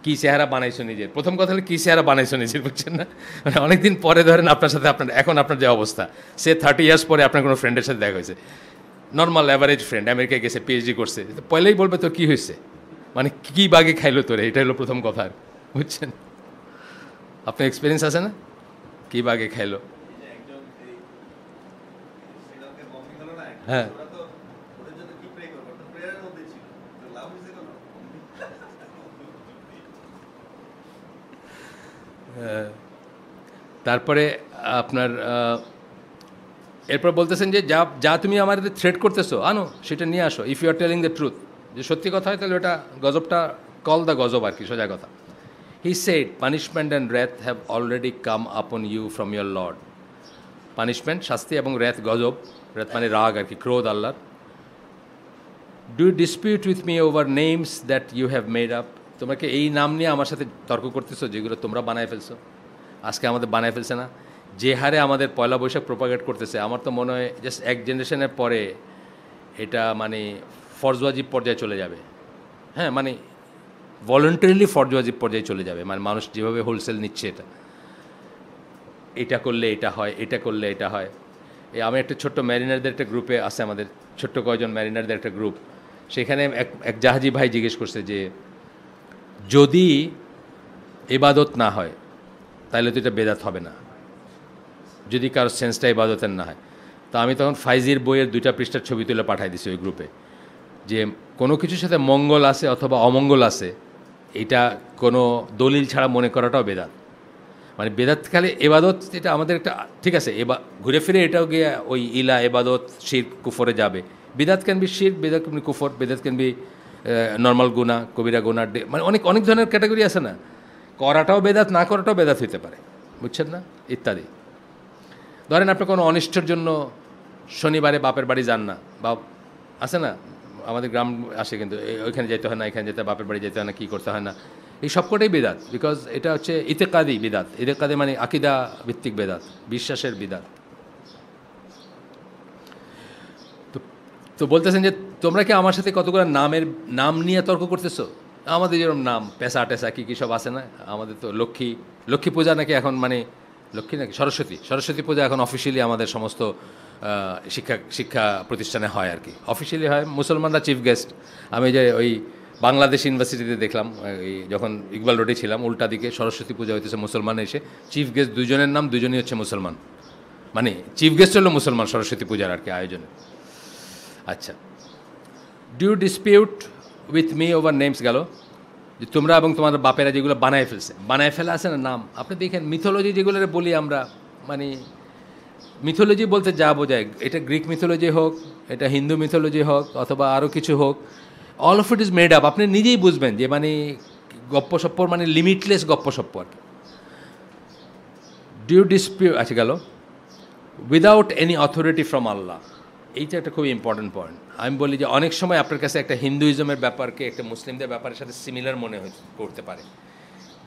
কী চেহারা বানাইছো নিজের, প্রথম কথা হলো কী চেহারা বানাইছো নিজের, বুঝছেন না, মানে অনেকদিন পরে ধরেন আপনার সাথে এখন আপনার যে অবস্থা, সে 30 ইয়ার্স পরে আপনার কোনো ফ্রেন্ডের সাথে দেখা হয়েছে, নর্মাল অ্যাভারেজ ফ্রেন্ড, আমেরিকায় গেছে পিএইচডি করছে, পয়লেই বলবে তোর কী হয়েছে, মানে কী বাগে খাইলো তোরে, এটা হলো প্রথম কথা, বুঝছেন, আপনার এক্সপিরিয়েন্স আছে না, কী বাগে খাইলো, হ্যাঁ তারপরে আপনার এরপর বলতেছেন যে যা যা তুমি আমাদের থ্রেট করতেছো আনো সেটা নিয়ে আসো, if you are telling the truth, যে সত্যি কথা হয় তাহলে ওটা গজবটা কল দ্য গজব আর কি, সোজা কথা। He said punishment and wrath have already come upon you from your lord, punishment শাস্তি এবং র্যাথ গজব, র্যাথ মানে রাগ আর কি, ক্রোধ আল্লাহর। Do you dispute with me over names that you have made up, তোমাকে এই নাম নিয়ে আমার সাথে তর্ক করতেছো যেগুলো তোমরা বানায় ফেলছো, আজকে আমাদের বানায় ফেলছে না, যে হারে আমাদের পয়লা বৈশাখ প্রোপাগেট করতেছে, আমার তো মনে হয় জাস্ট এক জেনারেশনের পরে এটা মানে ফরজওয়াজিব পর্যায়ে চলে যাবে, হ্যাঁ মানে ভলেন্টারিলি ফরজওয়াজিব পর্যায়ে চলে যাবে, মানে মানুষ যেভাবে হোলসেল নিচ্ছে এটা করলে এটা হয়, এটা করলে এটা হয়। আমি একটা ছোট্ট ম্যারিনারদের একটা গ্রুপে আছে, আমাদের ছোট্ট কয়েকজন ম্যারিনারদের একটা গ্রুপ, সেখানে এক জাহাজি ভাই জিজ্ঞেস করছে যে যদি ইবাদত না হয় তাহলে তো এটা বেদাত হবে না, যদি কারোর সেন্সটা ইবাদতের না হয়। তো আমি তখন ফাইজির বইয়ের 2টা পৃষ্ঠার ছবি তুলে পাঠাই দিছি ওই গ্রুপে, যে কোনো কিছুর সাথে মঙ্গল আছে অথবা অমঙ্গল আছে, এটা কোনো দলিল ছাড়া মনে করাটাও বেদাত। মানে বেদাত খালি এবাদত, এটা আমাদের একটা ঠিক আছে, ঘুরে ফিরে এটাও গিয়ে ওই ইলা এবাদত শিরক কুফরে যাবে। বিদাত ক্যান বি শিরক, বেদাত ক্যান বি কুফর, বেদাত ক্যান বি নর্মাল গুনাহ, কবিরা গুনাহ, মানে অনেক অনেক ধরনের ক্যাটাগরি আছে না, করাটাও বেদাত, না করাটাও বেদাত হইতে পারে, বুঝছেন না, ইত্যাদি। ধরেন আপনি কোনো অনিষ্টের জন্য শনিবারে বাপের বাড়ি যান না, বা আছে না আমাদের গ্রাম আসে, কিন্তু ওইখানে যেতে হয় না, এখানে যেতে বাপের বাড়ি যেতে হয় না, কী করতে হয় না, এই সবকটাই বেদাত। বিকজ এটা হচ্ছে ইতেকাদি বিদাত। ইতেকাদি মানে আকিদা ভিত্তিক বেদাত, বিশ্বাসের বিদাত। তো বলতেছেন যে তোমরা কি আমার সাথে কতগুলো নাম নিয়ে তর্ক করতেছো? আমাদের যেরকম নাম পেশা টেসা কী কী সব আছে না, আমাদের তো লক্ষ্মী পূজা নাকি এখন, মানে লক্ষ্মী নাকি সরস্বতী পূজা এখন অফিসিয়ালি আমাদের সমস্ত শিক্ষা প্রতিষ্ঠানে হয় আর কি, অফিসিয়ালি হয়, মুসলমানরা চিফ গেস্ট। আমি যে ওই বাংলাদেশ ইউনিভার্সিটিতে দেখলাম, এই যখন ইকবাল রোডে ছিলাম, উল্টা দিকে সরস্বতী পূজা হইতেছে, মুসলমান এসে চিফ গেস্ট, দুজনের নাম দুজনই হচ্ছে মুসলমান, মানে চিফ গেস্ট হলো মুসলমান সরস্বতী পূজার আর কি আয়োজনে। আচ্ছা, do dispute with me over names গেল, যে তোমরা এবং তোমাদের বাপেরা যেগুলো বানায় ফেলা আছে না নাম, আপনি দেখেন মিথোলজি যেগুলো বলি আমরা, মানে মিথোলজি বলতে যা বোঝায়, এটা গ্রিক মিথোলজি হোক, এটা হিন্দু মিথোলজি হোক, অথবা আরও কিছু হোক, all of it is made up. আপনি নিজেই বুঝবেন যে মানে গপ্পসপ্পর, মানে লিমিটলেস গপ্পসপ্প আর কি। ডু ডিসপিউট, আচ্ছা গেল, উইদাউট এনি অথরিটি ফ্রম আল্লাহ, এইটা একটা খুব ইম্পর্টেন্ট পয়েন্ট। আমি বলি যে অনেক সময় আপনার কাছে একটা হিন্দুইজমের ব্যাপারকে একটা মুসলিমদের ব্যাপারের সাথে সিমিলার মনে করতে পারে,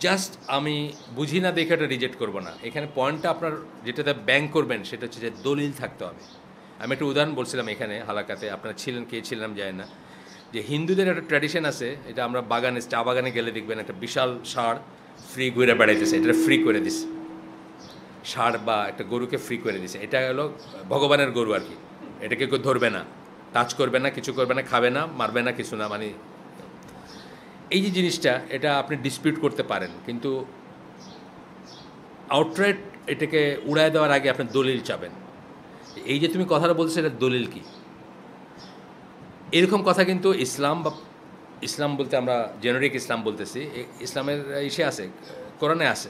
জাস্ট আমি বুঝি না দেখে এটা রিজেক্ট করবো না। এখানে পয়েন্টটা আপনার যেটাতে ব্যাংক করবেন সেটা হচ্ছে যে দলিল থাকতে হবে। আমি একটা উদাহরণ বলছিলাম এখানে হালাকাতে, আপনারা ছিলেন, কে ছিলাম যায় না, যে হিন্দুদের একটা ট্র্যাডিশন আছে, এটা আমরা চা বাগানে গেলে দেখবেন একটা বিশাল ষাঁড় ফ্রি ঘুরে বেড়াইতেছে, এটা ফ্রি করে দিছে, ষাঁড় বা একটা গরুকে ফ্রি করে দিছে, এটা হলো ভগবানের গরু আর কি, এটাকে কেউ ধরবে না, টাচ করবে না, কিছু করবে না, খাবে না, মারবে না, কিছু না, মানে এই যে জিনিসটা, এটা আপনি ডিসপিউট করতে পারেন, কিন্তু আউটরাইট এটাকে উড়ায় দেওয়ার আগে আপনি দলিল চাবেন। এই যে তুমি কথাটা বলছো, এটা দলিল কি, এরকম কথা কিন্তু ইসলাম বলতে আমরা জেনারিক ইসলাম বলতেছি, ইসলামের ইসে আছে, কোরআনে আছে।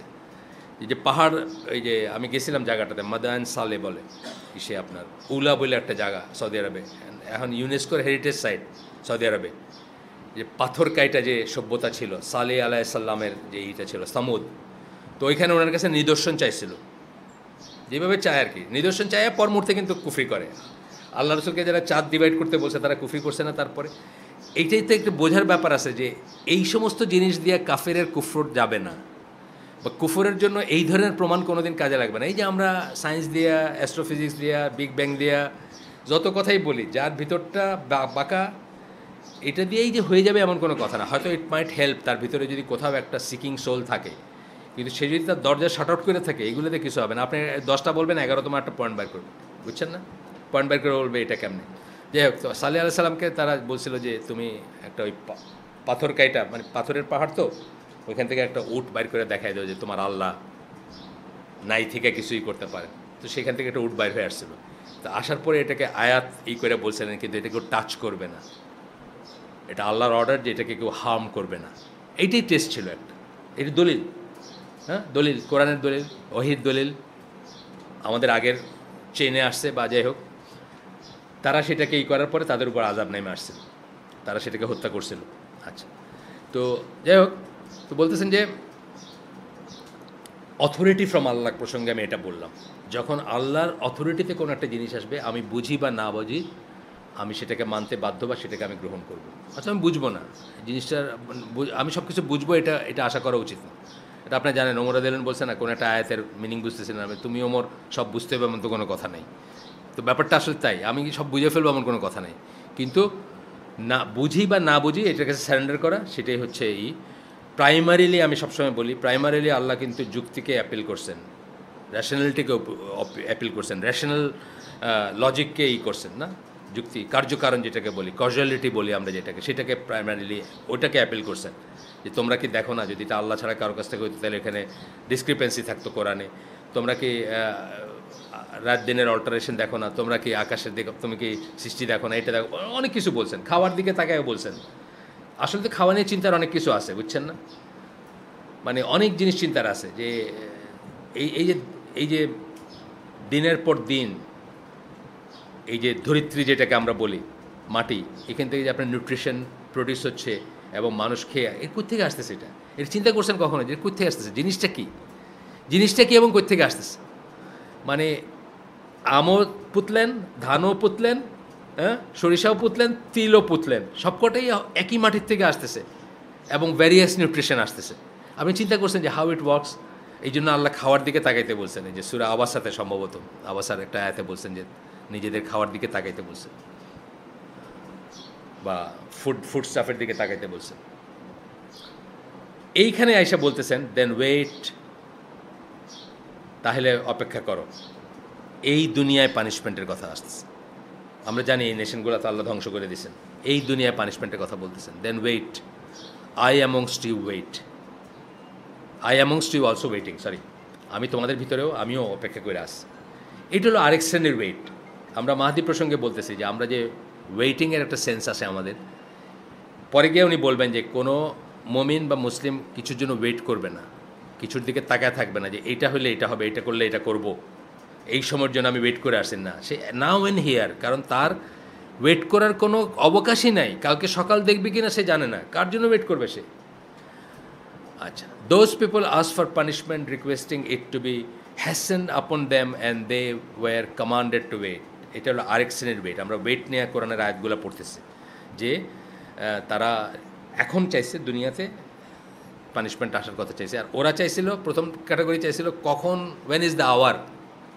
এই যে পাহাড়, এই যে আমি গেছিলাম জায়গাটাতে, মাদান সালে বলে, ইসে আপনার উলা বলে একটা জায়গা সৌদি আরবে, এখন ইউনেস্কোর হেরিটেজ সাইট সৌদি আরবে, যে পাথর কাইটা যে সভ্যতা ছিল, সালে আলাইসাল্লামের যে ইটা ছিল সামুদ, তো ওইখানে ওনার কাছে নিদর্শন চাইছিল, যেভাবে চায় আর কি, নিদর্শন চায়, পর মুহূর্তে কিন্তু কুফরি করে। আল্লাহ রসুলকে যারা চাঁদ ডিভাইড করতে বলছে তারা কুফরি করছে না। তারপরে এইটাই তো একটু বোঝার ব্যাপার আছে যে এই সমস্ত জিনিস দিয়ে কাফেরের কুফর যাবে না, বা কুফরের জন্য এই ধরনের প্রমাণ কোনোদিন কাজে লাগবে না। এই যে আমরা সায়েন্স দিয়া, অ্যাস্ট্রোফিজিক্স দিয়া, বিগ ব্যাং দিয়া যত কথাই বলি, যার ভিতরটা বাঁকা, এটা দিয়েই যে হয়ে যাবে এমন কোনো কথা না। হয়তো ইট মাইট হেল্প, তার ভিতরে যদি কোথাও একটা সিকিং সোল থাকে, কিন্তু সে যদি তার দরজা শাট আউট করে থাকে, এগুলোতে কিছু হবে না। আপনি 10টা বলবেন, 11তম একটা পয়েন্ট বার করবেন, বুঝছেন না, পয়েন্ট বার করে বলবে এটা কেমনে। যাই হোক, তো সাল্লাল্লাহু আলাইহি সাল্লামকে তারা বলছিল যে তুমি একটা ওই পাথর কাইটা, মানে পাথরের পাহাড়, তো ওইখান থেকে একটা উট বাইর করে দেখাই দেয় যে তোমার আল্লাহ নাই থেকে কিছুই করতে পারে। তো সেখান থেকে একটা উট বাইর হয়ে আসছিল। তো আসার পরে এটাকে আয়াত করে বলছিলেন, কিন্তু এটা কেউ টাচ করবে না, এটা আল্লাহর অর্ডার যে এটাকে কেউ হার্ম করবে না। এইটাই টেস্ট ছিল একটা, এটি দলিল, হ্যাঁ দলিল, কোরআনের দলিল, ওহীর দলিল, আমাদের আগের চেনে আসছে, বা যাই হোক, তারা সেটাকে করার পরে তাদের উপর আযাব নেমে আসছিল, তারা সেটাকে হত্যা করছিল। আচ্ছা, তো যাই হোক, তো বলতেছেন যে অথরিটি ফ্রম আল্লাহ প্রসঙ্গে আমি এটা বললাম, যখন আল্লাহর অথরিটিতে কোনো একটা জিনিস আসবে, আমি বুঝি বা না বুঝি, আমি সেটাকে মানতে বাধ্য, বা সেটাকে আমি গ্রহণ করব। আচ্ছা, আমি বুঝবো না জিনিসটার, আমি সব কিছু বুঝবো, এটা আশা করা উচিত না। এটা আপনি জানেন, ওমর রাদিয়াল্লাহু আনহু বলছেন না, কোনো একটা আয়াতের মিনিং বুঝতেছেন না, তুমি ওমর সব বুঝতে হবে এমন তো কোনো কথা নেই। তো ব্যাপারটা আসলে তাই, আমি সব বুঝে ফেলবো এমন কোনো কথা নেই, কিন্তু না বুঝি বা না বুঝি এটার কাছে স্যারেন্ডার করা, সেটাই হচ্ছে এই প্রাইমারিলি। আমি সবসময় বলি, প্রাইমারিলি আল্লাহ কিন্তু যুক্তিকে অ্যাপিল করছেন, র্যাশনালিটিকে অ্যাপিল করছেন, র্যাশনাল লজিককে করছেন না, যুক্তি কার্যকারণ যেটাকে বলি, কজালিটি বলি আমরা যেটাকে, সেটাকে প্রাইমারিলি ওইটাকে অ্যাপিল করছেন, যে তোমরা কি দেখো না, যদি এটা আল্লাহ ছাড়া কারো কাছ থেকে হইতো তাহলে এখানে ডিসক্রিপেন্সি থাকতো কোরআনে, তোমরা কি রাত দিনের অল্টারেশন দেখো না, তোমরা কি আকাশের দিকে, তুমি কি সৃষ্টি দেখো না, এটা দেখো, অনেক কিছু বলছেন। খাওয়ার দিকে তাকায় বলছেন। আসলে তো খাওয়া নিয়ে চিন্তার অনেক কিছু আছে, বুঝছেন না? মানে অনেক জিনিস চিন্তার আছে, যে এই যে দিনের পর দিন এই যে ধরিত্রী যেটাকে আমরা বলি মাটি, এখান থেকে যে আপনার নিউট্রিশন প্রডিউস হচ্ছে এবং মানুষ খেয়ে, এর কোথেকে আসতেছে এটা? এটা চিন্তা করছেন কখনো যে কোথেকে আসতেছে, জিনিসটা কি এবং কোথেকে আসতেছে? মানে আমও পুতলেন, ধানও পুতলেন, হ্যাঁ, সরিষাও পুতলেন, তিলও পুতলেন, সবকটাই একই মাটির থেকে আসতেছে এবং ভ্যারিয়াস নিউট্রিশন আসতেছে। আপনি চিন্তা করছেন যে হাউ ইট ওয়ার্কস? এই জন্য আল্লাহ খাওয়ার দিকে তাকাইতে বলছেন, এই যে সূরা আবাসাতে, সম্ভবত আবাসার একটা আয়াতে বলছেন যে নিজেদের খাওয়ার দিকে তাকাইতে বলছেন, বা ফুড স্টাফের দিকে তাকাইতে বলছেন। এইখানে আইসা বলতেছেন দেন ওয়েট, তাহলে অপেক্ষা করো, এই দুনিয়ায় পানিশমেন্টের কথা আসতেছে। আমরা জানি এই নেশনগুলো তো আল্লাহ ধ্বংস করে দিয়েছেন, এই দুনিয়ায় পানিশমেন্টের কথা বলতেছেন। Then wait, I amongst you wait, I amongst you also waiting, sorry, আমি তোমাদের ভিতরেও আমিও অপেক্ষা করে আসছি। এটা হলো আরেক শ্রেণীর ওয়েট। আমরা মাহদি প্রসঙ্গে বলতেছি যে আমরা যে ওয়েটিংয়ের একটা সেন্স আছে আমাদের, পরে গিয়ে উনি বলবেন যে কোনো মমিন বা মুসলিম কিছুর জন্য ওয়েট করবে না, কিছুর দিকে তাকায় থাকবে না যে এইটা হলে এটা হবে, এটা করলে এটা করব, এই সময়ের জন্য আমি ওয়েট করে আসেন না। সে নাও এন্ড হিয়ার, কারণ তার ওয়েট করার কোনো অবকাশই নাই। কালকে সকাল দেখবে কিনা সে জানে না, কার জন্য ওয়েট করবে সে? আচ্ছা, those people ask for punishment requesting it to be hastened upon them and they were commanded to wait. এটা হলো আরেক শ্রেণীর ওয়েট। আমরা ওয়েট নিয়ে কোরআনের আয়াতগুলো পড়তেছি যে তারা এখন চাইছে দুনিয়াতে পানিশমেন্ট আসার কথা চাইছে, আর ওরা চাইছিল, প্রথম ক্যাটাগরি চাইছিল কখন, ওয়েন ইজ দ্য আওয়ার,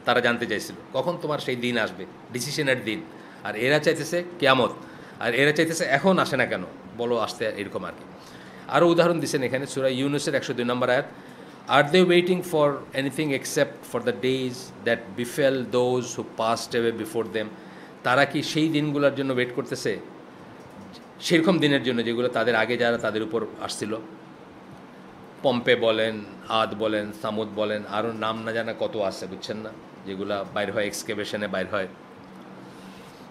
তারা জানতে চাইছিল কখন তোমার সেই দিন আসবে, ডিসিশনের দিন। আর এরা চাইতেছে কিয়ামত, আর এরা চাইতেছে এখন আসে না কেন, বলো আসতে, এরকম আর কি। আরও উদাহরণ দিচ্ছেন এখানে সূরা ইউনুসের 102 নম্বর আয়াত, আর they waiting for anything except for the days that befell those who passed away before them. তারা কি সেই দিনগুলোর জন্য ওয়েট করতেছে, সেরকম দিনের জন্য যেগুলো তাদের আগে যারা তাদের উপর আসছিল? পম্পে বলেন, আদ বলেন, সামুদ বলেন, আরও নাম না জানা কত আছে, বুঝছেন না, যেগুলা বাইর হয়, এক্সকেভেশনে বাইর হয়।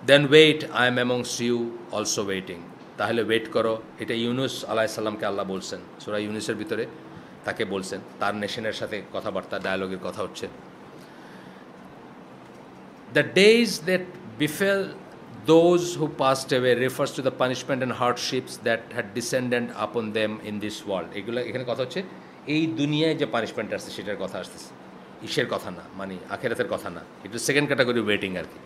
Then wait, I am amongst you also waiting, তাহলে ওয়েট করো। এটা ইউনুস আলাইহিস সালামকে আল্লাহ বলছেন, সূরা ইউনুসের ভিতরে তাকে বলছেন, তার নেশনের সাথে কথাবার্তা, ডায়ালগের কথা হচ্ছে। The days that befell those who passed away refers to the punishment and hardships that had descended upon them in this world. এগুলো এখানে কথা হচ্ছে এই দুনিয়ায় যে পানিশমেন্ট আসছে সেটার কথা আসতেছে, ঈশের কথা না, মানে আখেরাতের কথা না। এটা সেকেন্ড ক্যাটাগরি ওয়েটিং আর কি।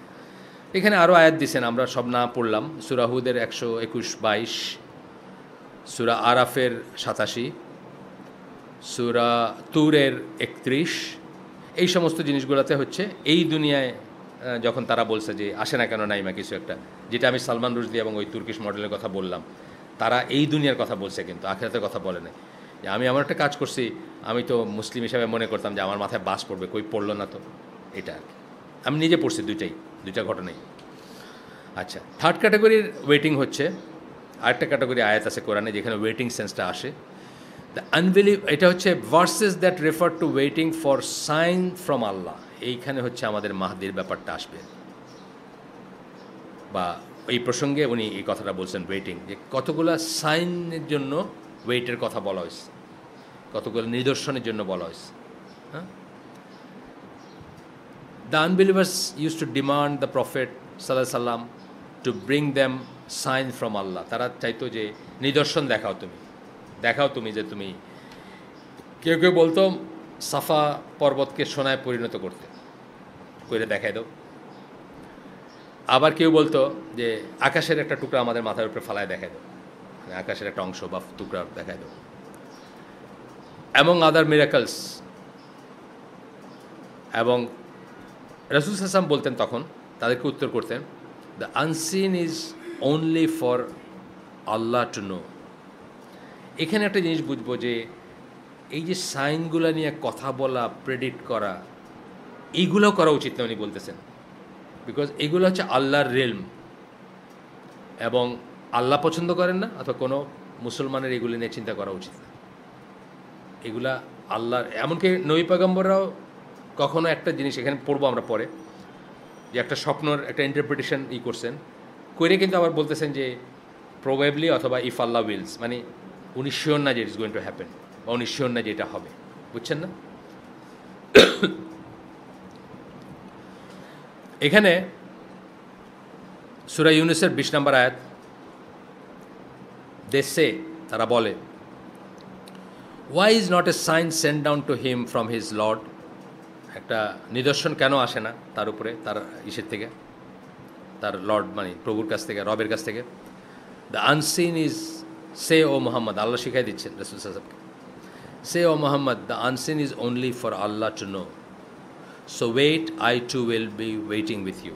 এখানে আরও আয়াত দিচ্ছেন, আমরা সব না পড়লাম। সূরা হুদের 121-22, সূরা আরাফের 87, সূরা তুরের 31, এই সমস্ত জিনিসগুলোতে হচ্ছে এই দুনিয়ায় যখন তারা বলছে যে আসে না কেন নাইমা কিছু একটা, যেটা আমি সালমান রুশদি এবং ওই তুর্কিশ মডেলের কথা বললাম, তারা এই দুনিয়ার কথা বলছে কিন্তু আখিরাতের কথা বলে না। যে আমি এমন একটা কাজ করছি, আমি তো মুসলিম হিসাবে মনে করতাম যে আমার মাথায় বাস পড়বে, কই পড়লো না তো, এটা আর কি। আমি নিজে পড়ছি দুইটা ঘটনাই। আচ্ছা, থার্ড ক্যাটাগরির ওয়েটিং হচ্ছে আরেকটা ক্যাটাগরি আয়াত আছে কোরআনে যেখানে ওয়েটিং সেন্সটা আসে। দ্য আনবিলিভ, এটা হচ্ছে verses that refer to waiting for sign from Allah. এইখানে হচ্ছে আমাদের মাহদির ব্যাপারটা আসবে, বা এই প্রসঙ্গে উনি এই কথাটা বলছেন ওয়েটিং, যে কতগুলো সাইনের জন্য ওয়েটের কথা বলা হয়েছে, কতগুলো নিদর্শনের জন্য বলা হয়েছে। হ্যাঁ, the unbelievers use to demand the prophet সাল্লাল্লাহু আলাইহি সাল্লাম to bring them sign from Allah. তারা চাইতো যে নিদর্শন দেখাও তুমি যে তুমি, কেউ কেউ বলতো সাফা পর্বতকে সোনায় পরিণত করতে, করে দেখাই দাও। আবার কেউ বলতো যে আকাশের একটা টুকরা আমাদের মাথার উপরে ফালায় দেখাই দাও, মানে আকাশের একটা অংশ বা টুকরা দেখাই দাও। এবং আদার মিরাকলস। এবং রাসূল সাল্লাল্লাহু আলাইহি ওয়াসাল্লাম বলতেন তখন, তাদেরকে উত্তর করতেন, the unseen is only for Allah to no. এখানে একটা জিনিস বুঝবো যে এই যে সাইনগুলো নিয়ে কথা বলা, প্রেডিক্ট করা, এইগুলোও করা উচিত না উনি বলতেছেন, বিকজ এগুলো হচ্ছে আল্লাহর রিলম, এবং আল্লাহ পছন্দ করেন না, অথবা কোনো মুসলমানের এগুলো নিয়ে চিন্তা করা উচিত না। এগুলা আল্লাহর, এমনকি নবী পয়গম্বররাও কখনো একটা জিনিস এখানে পড়বো আমরা পরে, যে একটা স্বপ্নর একটা ইন্টারপ্রিটেশন করছেন, করে কিন্তু আবার বলতেছেন যে প্রবাবলি অথবা ইফ আল্লাহ উইলস, মানে উনি শিওর না যে ইটস গোয়িং টু হ্যাপেন, বা উনি শিওর না যে এটা হবে, বুঝছেন না? এখানে সূরা ইউনূসের 20 নম্বর আয়াত, দেশে তারা বলে, why is not a sign sent down to him from his lord, একটা নিদর্শন কেন আসে না তার উপরে, তার ইসের থেকে, তার লর্ড মানে প্রভুর কাছ থেকে, রবের কাছ থেকে। The unseen is, say O Muhammad, আল্লাহ শিখাই দিচ্ছেন রাসূল সাল্লাল্লাহু আলাইহি ওয়াসাল্লামকে, say O Muhammad, the unseen is only for Allah to know, so wait, I too will be waiting with you.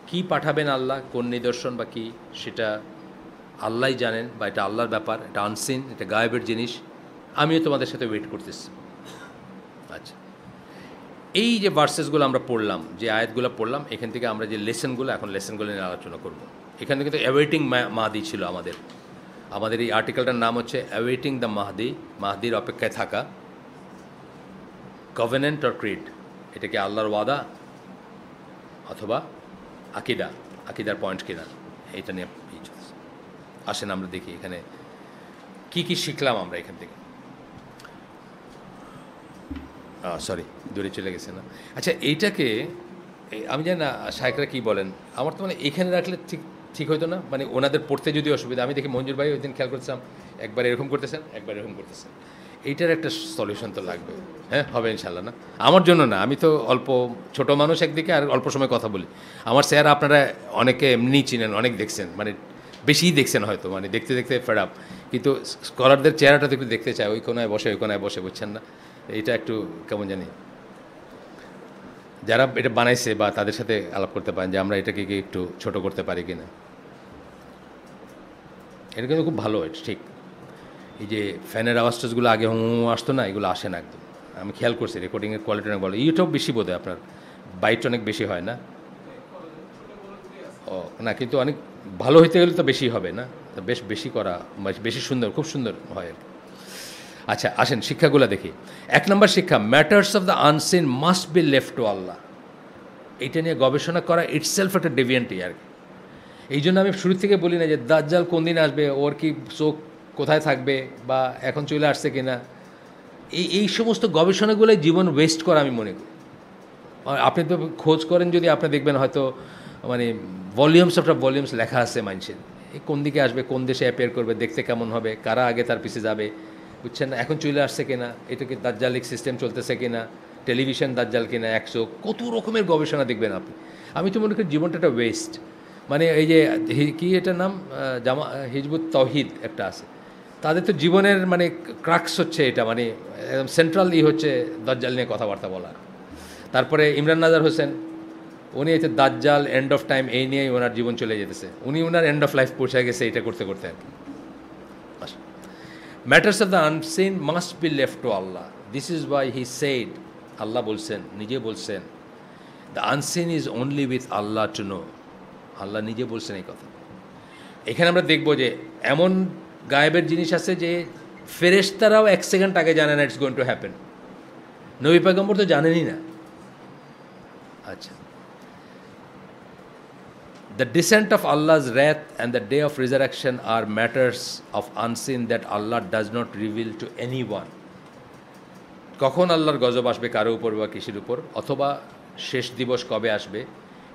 কী পাঠাবেন আল্লাহ, কোন নিদর্শন বা কী, সেটা আল্লাহই জানেন, বা এটা আল্লাহর ব্যাপার, এটা আনসিন, এটা গায়েবের জিনিস, আমিও তোমাদের সাথে ওয়েট করতেছি। আচ্ছা, এই যে ভার্সেসগুলো আমরা পড়লাম, যে আয়াতগুলো পড়লাম, এখান থেকে আমরা যে লেসনগুলো, এখন লেসনগুলো নিয়ে আলোচনা করব। এখানে কিন্তু অ্যাওয়েটিং মাহদি ছিল আমাদের এই আর্টিকেলটার নাম হচ্ছে অ্যাওয়েটিং দ্য মাহদি, মাহদির অপেক্ষায় থাকা। কভেনেন্ট অর ক্রিড, এটা কি আল্লাহর ওয়াদা অথবা আকিদার পয়েন্ট কিনা, এটা নিয়ে আসেন আমরা দেখি এখানে কি কি শিখলাম আমরা এখান থেকে। সরি, দূরে চলে গেছে না। আচ্ছা, এইটাকে আমি জানি না শায়খরা কী বলেন, আমার তো মানে এখানে রাখলে ঠিক হইতো না, মানে ওনাদের পড়তে যদি অসুবিধা। আমি দেখি মঞ্জুর ভাই ওই দিন খেয়াল করছিলাম, একবার এরকম করতেছেন, একবার এরকম করতেছেন। এইটার একটা সলিউশন তো লাগবে। হ্যাঁ, হবে ইনশাল্লাহ। না আমার জন্য না, আমি তো অল্প ছোট মানুষ একদিকে, আর অল্প সময় কথা বলি। আমার স্যার আপনারা অনেকে এমনি চিনেন, অনেক দেখছেন, মানে বেশিই দেখছেন হয়তো, মানে দেখতে দেখতে ফেড আপ, কিন্তু স্কলারদের চেহারাটা তো একটু দেখতে চায়, ওই কোনায় বসে ওই কোনায় বসে, বুঝছেন না? এইটা একটু কেমন জানি, যারা এটা বানাইছে বা তাদের সাথে আলাপ করতে পারেন যে আমরা এটাকে একটু ছোট করতে পারি কিনা। এটা কিন্তু খুব ভালো, এটা ঠিক। এই যে ফ্যানের আওয়াজ টাজগুলো আগে আসতো না, এগুলো আসে না একদম। আমি খেয়াল করছি রেকর্ডিংয়ের কোয়ালিটি অনেক ভালো। ইউটিউব বেশি বোধ হয় আপনার, বাইট অনেক বেশি হয় না? ও না, কিন্তু অনেক ভালো হইতে গেলে তো বেশি হবে না, বেশ বেশি করা, বেশি সুন্দর, খুব সুন্দর হয় আর কি। আচ্ছা, আসেন শিক্ষাগুলো দেখি। 1 নম্বর শিক্ষা, matters of the unseen must be left to Allah. এটা নিয়ে গবেষণা করা ইটসেলফ একটা ডেভিয়েন্টই আর কি। এই জন্য আমি শুরু থেকে বলি না যে দাজ্জাল কোন দিন আসবে, ওর কি চোখ কোথায় থাকবে, বা এখন চলে আসছে কিনা। এই সমস্ত গবেষণাগুলোই জীবন ওয়েস্ট করা আমি মনে করি। আপনি তো খোঁজ করেন যদি, আপনি দেখবেন হয়তো মানে ভলিউমস অফটা ভলিউমস লেখা আছে মানুষের, এই কোন দিকে আসবে, কোন দেশে অ্যাপিয়ার করবে, দেখতে কেমন হবে, কারা আগে তার পিছিয়ে যাবে, বুঝছেন না? এখন চলে আসছে কিনা, এটা কি দাজ্জালিক সিস্টেম চলতেছে কিনা, টেলিভিশন দাজ্জাল কিনা, 100 কত রকমের গবেষণা দেখবেন আপনি। আমি তো মনে করি জীবনটা একটা ওয়েস্ট। মানে এই যে কি এটার নাম, হিজবুত তাওহীদ একটা আছে, তাদের তো জীবনের মানে ক্রাক্স হচ্ছে এটা, মানে একদম সেন্ট্রাল হচ্ছে দাজ্জাল নিয়ে কথাবার্তা বলা। তারপরে ইমরান নাজার হোসেন, উনি হচ্ছে দাজ্জাল, এন্ড অফ টাইম, এই নিয়েই ওনার জীবন চলে যেতেছে। উনি ওনার এন্ড অফ লাইফ পৌঁছে গেছে এটা করতে করতে আর কি। Matters of the unseen must be left to Allah, this is why he said, আল্লাহ বলছেন, নিজে বলছেন, the unseen is only with Allah to know. আল্লাহ নিজে বলছেন এই কথা। এখানে আমরা দেখব যে এমন গায়েবের জিনিস আছে যে ফেরেশতারাও 1 সেকেন্ড আগে জানে না ইটস গোয়িং টু হ্যাপেন, নবী পয়গম্বর তো জানেনই না। আচ্ছা, the descent of Allah's wrath and the day of resurrection are matters of unseen that Allah does not reveal to anyone. কখন আল্লাহর গজব আসবে কারো উপর বা কিসের উপর, অথবা শেষ দিবস কবে আসবে,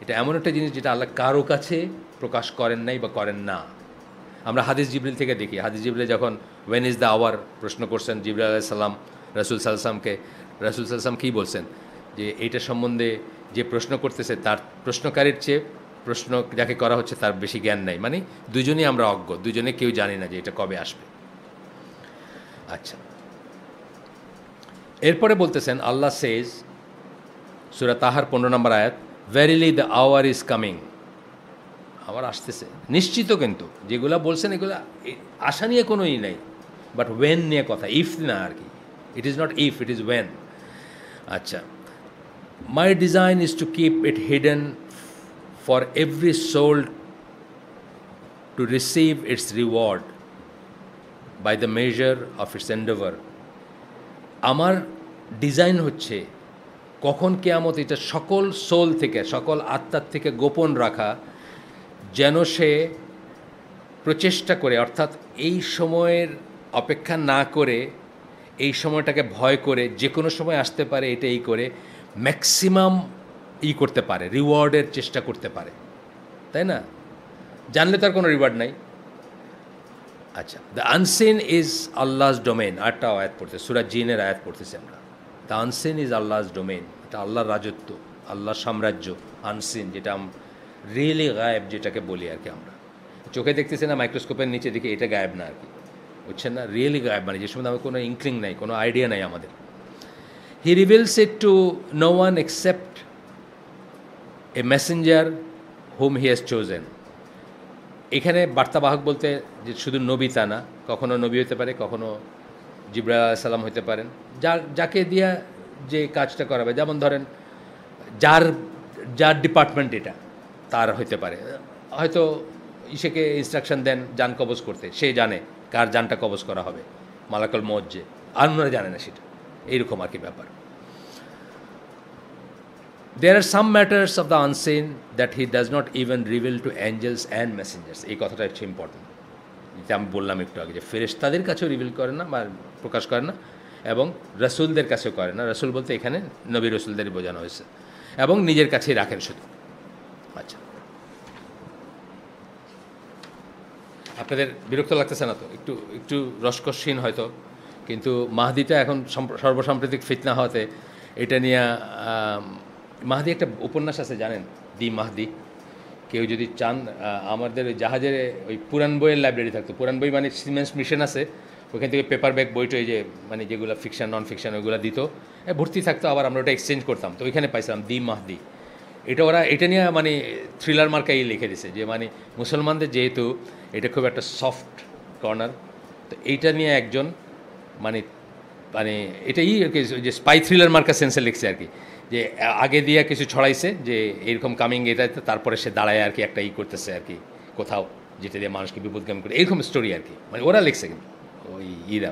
এটা এমন একটা জিনিস যেটা আল্লাহ কারো কাছে প্রকাশ করেন নাই বা করেন না। আমরা হাদিস জিবরিল থেকে দেখি, হাদিস জিবরিল যখন ওয়েন ইজ দ্য আওয়ার প্রশ্ন করছেন জিবরিল আলাইহিস সালাম রাসূল সাল্লাল্লাহু আলাইহি ওয়াসাল্লামকে, রাসূল সাল্লাল্লাহু আলাইহি ওয়াসাল্লাম কী বলছেন, যে এইটা সম্বন্ধে যে প্রশ্ন করতেছে তার প্রশ্নকারীর চেয়ে প্রশ্ন যাকে করা হচ্ছে তার বেশি জ্ঞান নাই, মানে দুজনেই আমরা অজ্ঞ, দুজনে কেউ জানি না যে এটা কবে আসবে। আচ্ছা, এরপরে বলতেছেন আল্লাহ সেজ, সূরা তাহার 15 নম্বর আয়াত, verily the hour is coming, আবার আসতেছে নিশ্চিত। কিন্তু যেগুলা বলছেন এগুলা আশা নিয়ে কোনো নাই, বাট ওয়েন নিয়ে কথা, ইফ না আর কি। It is not if, it is when. আচ্ছা, my design is to keep it hidden for every soul to receive its reward by the measure of its endeavor. আমার ডিজাইন হচ্ছে কখন কিয়ামত, এটা সকল সোল থেকে, সকল আত্মার থেকে গোপন রাখা, যেন সে প্রচেষ্টা করে, অর্থাৎ এই সময়ের অপেক্ষা না করে, এই সময়টাকে ভয় করে, যে কোনো সময় আসতে পারে এটা এই করে ম্যাক্সিমাম করতে পারে, রিওয়ার্ডের চেষ্টা করতে পারে, তাই না? জানলে তার কোনো রিওয়ার্ড নাই। আচ্ছা, দ্য আনসিন ইজ আল্লাহস ডোমেন, আরেকটা আয়াত পড়তে, সূরা জিনের আয়াত পড়তেছি আমরা। দ্য আনসিন ইজ আল্লাহস ডোমেন, এটা আল্লাহর রাজত্ব, আল্লাহর সাম্রাজ্য। আনসিন যেটা রিয়েলি গায়েব, যেটাকে বলি আর কি, আমরা চোখে দেখতেছি না, মাইক্রোস্কোপের নিচে দেখি, এটা গায়েব না আর কি, বুঝছেন না? রিয়েলি গায়েব মানে যে সময় আমার কোনো ইনক্লিং নাই, কোনো আইডিয়া নাই আমাদের। He reveals it to no one except a messenger whom he has chosen. এখানে বার্তাবাহক বলতে যে শুধু নবী তা না, কখনো নবী হতে পারে, কখনো জিবরাইল আলাইহিস সালাম হতে পারেন, যাকে দিয়া যে কাজটা করাবে, যেমন ধরেন যার যার ডিপার্টমেন্ট এটা, তার হতে পারে, হয়তো ইসেকে ইনস্ট্রাকশন দেন যান কবজ করতে, সে জানে কার জানটা কবজ করা হবে, মালাকুল মউত, যে অন্যরা জানে না সেটা, এইরকম আর কি ব্যাপার। There are some matters of the unseen that he does not even reveal to angels and messengers. এই কথাটা হচ্ছে ইম্পর্টেন্ট, যেটা আমি বললাম একটু আগে, যে ফেরেশতাদের কাছেও রিভিল করে না বা প্রকাশ করে না, এবং রাসূলদের কাছেও করে না। রাসূল বলতে এখানে নবী রাসূলদেরই বোঝানো হয়েছে, এবং নিজের কাছেই রাখেন শুধু। আচ্ছা, আপনাদের বিরক্ত লাগতেছে না তো? একটু একটু রসকসহীন হয়তো, কিন্তু মাহদিটা এখন সর্বসাম্প্রতিক ফিতনা হওয়াতে এটা নিয়ে, মাহদি একটা উপন্যাস আছে জানেন, দি মাহদি। কেউ যদি চান, আমাদের ওই জাহাজের ওই পুরান বইয়ের লাইব্রেরি থাকতো, পুরান বই মানে সিমেন্স মিশন আছে, ওইখান থেকে পেপার ব্যাগ বইটা, যে মানে যেগুলো ফিকশন নন ফিকশন ওইগুলো দিত, ভর্তি থাকতো, আবার আমরা ওটা এক্সচেঞ্জ করতাম, তো ওইখানে পাইছিলাম দি মাহদি। ওরা এটা নিয়ে মানে থ্রিলার মার্কাই লিখে দিছে, যে মানে মুসলমানদের যেহেতু এটা খুব একটা সফট কর্নার, তো এইটা নিয়ে একজন মানে মানে এটাই যে স্পাই থ্রিলার মার্কা সেন্সে লিখছে আর কি, যে আগে দিয়ে কিছু ছড়াইছে যে এরকম কামিং এটাতে, তারপরে সে দাঁড়ায় আর কি একটা করতেছে আর কি কোথাও, যেটা দিয়ে মানুষকে বিপদগামী করে, এরকম স্টোরি আর কি, মানে ওরা লিখছে কিন্তু ওই